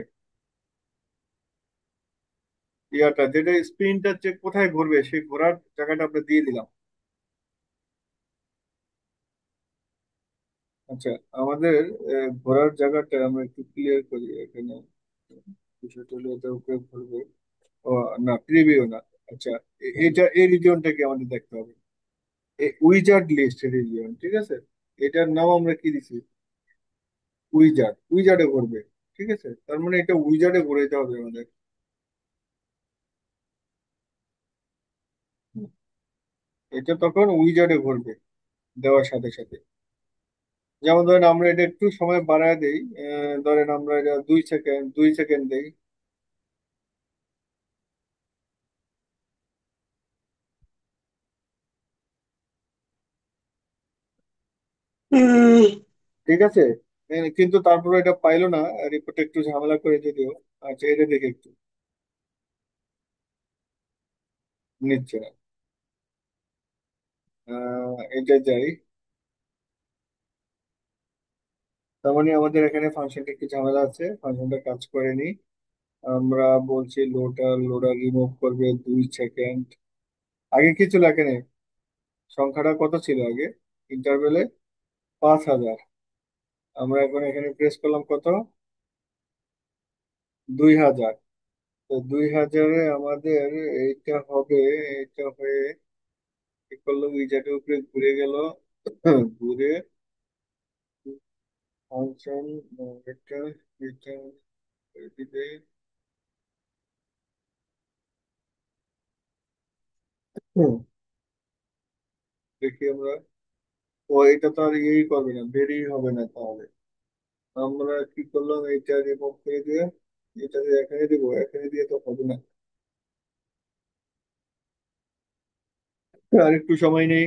ইয়াটা যেটা স্পিনটা যে কোথায় ঘুরবে সেই ঘোরার জায়গাটা আমরা দিয়ে দিলাম। আচ্ছা, আমাদের ঘোরার জায়গাটা আমরা একটু ক্লিয়ার করি এখানে, বিষয়টা হলো এটা উপরে ঘুরবে, ও না, প্রিভিউ না। আচ্ছা, এটা এই রিজিয়নটাকে আমাদের দেখতে হবে, উইজার্ড লিস্ট রিজিয়ন, ঠিক আছে? এটার নাম আমরা কি দিছি, উইজার্ড, উইজার্ডে ঘুরবে, ঠিক আছে? তার মানে এটা উইজার্ডে ঘুরাইতে হবে আমাদের। এটা তখন উইজার্ডে ঘুরবে দেওয়ার সাথে সাথে। যেমন ধরেন আমরা এটা একটু সময় বাড়ায় দেই, ধরেন আমরা এটা 2 সেকেন্ড, 2 সেকেন্ড দেই। ঠিক আছে, কিন্তু তারপরে এটা পাইলো না, রিপোর্ট একটু ঝামেলা করে যদিও। আচ্ছা, এটা দেখে একটু নিচ্ছে না, এটা যাই, তার মানে আমাদের এখানে ফাংশনটা একটু ঝামেলা আছে, ফাংশনটা কাজ করেনি। আমরা বলছি লোডার রিমুভ করবে 2 সেকেন্ড। আগে কিছু লেখে নেই, সংখ্যাটা কত ছিল আগে ইন্টারভেলে? 5,000। আমরা এখন এখানে প্রেস করলাম কত? 2,000। তো 2,000-এ আমাদের এইটা হবে, এটা হয়ে কি করলো, ওই জায়গার উপরে ঘুরে গেল, ঘুরে ফাংশন এটা এটা দিবে। হুম, দেখি আমরা। ও এটা তো আর ইয়েই করবে না, বেরই হবে না তাহলে। আমরা কি করলাম, এটা রিমুভ করে দিয়ে এটা যে এখানে দিব, এখানে দিয়ে তো হবে না। আর একটু সময় নেই।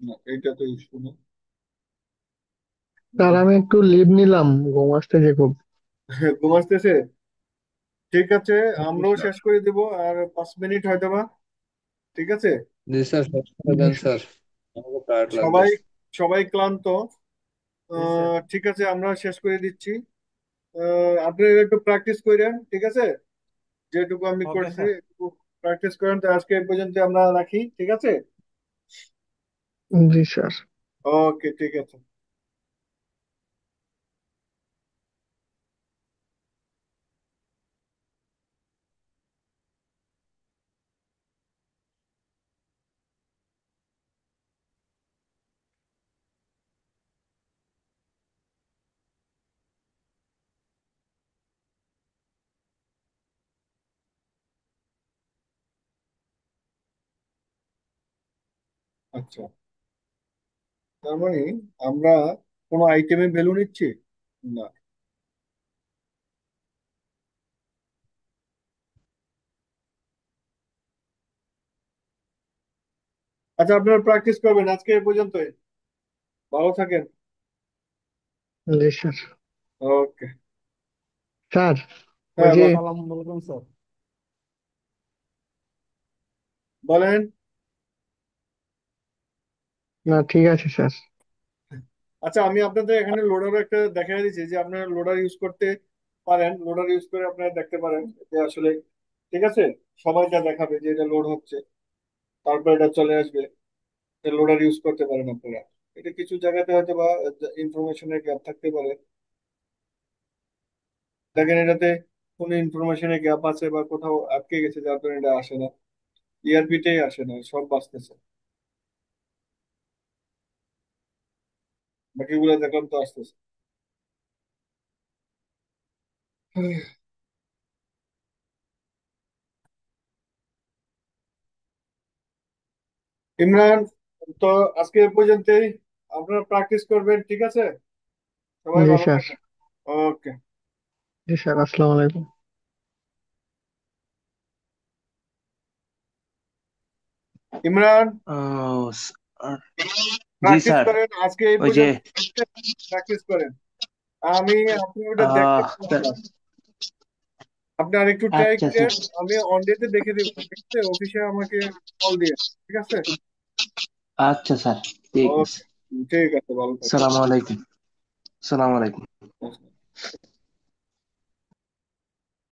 না, এটা তো ইস্যু না। স্যার আমি একটু লিভ নিলাম, ঘুম আসতেছে খুব। ঘুম আসতেছে? ঠিক আছে, ওকে আমরাও স্যার। শেষ করে দিব আর 5 মিনিট হয়তো বা। ঠিক আছে। জি স্যার, শেষ করে জি দেন স্যার। স্যার, আমাকে টায়ার্ড লাগবে। সবাই সবাই ক্লান্ত। জি স্যার। ঠিক আছে, আমরা শেষ করে দিচ্ছি। আপনারা একটু প্র্যাকটিস করেন, ঠিক আছে? যেটুকু আমি ওকে করছি স্যার। একটু প্র্যাকটিস করেন। তো আজকে এই পর্যন্ত আমরা রাখি, ঠিক আছে? জি স্যার। ওকে, ঠিক আছে। আচ্ছা, তার মানে আমরা কোনো আইটেমে ভ্যালু নিচ্ছি না। আচ্ছা, আপনারা প্র্যাকটিস করবেন, আজকে এই পর্যন্তই। ভালো থাকেন। জি স্যার। ওকে। স্যার ওই হ্যাঁ, যে, আসসালামু আলাইকুম স্যার। বলেন। না ঠিক আছে স্যার। আচ্ছা, আমি আপনাদের এখানে লোডার একটা দেখাই দিচ্ছি, যে আপনারা লোডার ইউজ করতে পারেন। লোডার ইউজ করে আপনারা দেখতে পারেন যে আসলে ঠিক আছে, সময়টা দেখাবে যে এটা লোড হচ্ছে, তারপর এটা চলে আসবে। লোডার ইউজ করতে পারেন আপনারা। এটা কিছু জায়গাতে হয়তো বা ইনফরমেশনের গ্যাপ থাকতে পারে। দেখেন এটাতে কোনো ইনফরমেশনের গ্যাপ আছে বা কোথাও আটকে গেছে, যার কারণে এটা আসে না। ইআরপিটাই আসে না, সব বাঁচতেছে। বাকিগুলো দেখলাম তো আসতেছে। ইমরান, তো আজকে এ পর্যন্তই। আপনারা প্র্যাকটিস করবেন, ঠিক আছে? সবাই জি ভালো স্যার। থাকেন। ওকে। জি স্যার, আসসালামু আলাইকুম। ইমরান, আহ, আহ, জি প্র্যাকটিস স্যার। করেন আজকে এই ওই যে পর্যন্ত। প্র্যাকটিস করেন। আমি আপনি ওটা দেখতে পাচ্ছি স্যার, না। আপনি আরেকটু ট্রাই আচ্ছা করেন। স্যার। আমি অন ডেতে দেখে দেবো, ঠিক আছে? অফিসে আমাকে কল দিয়ে, ঠিক আছে? আচ্ছা স্যার, ঠিক আছে। ওকে, ঠিক আছে, ভালো থাকবেন। সালাম আলাইকুম। সালাম আলাইকুম।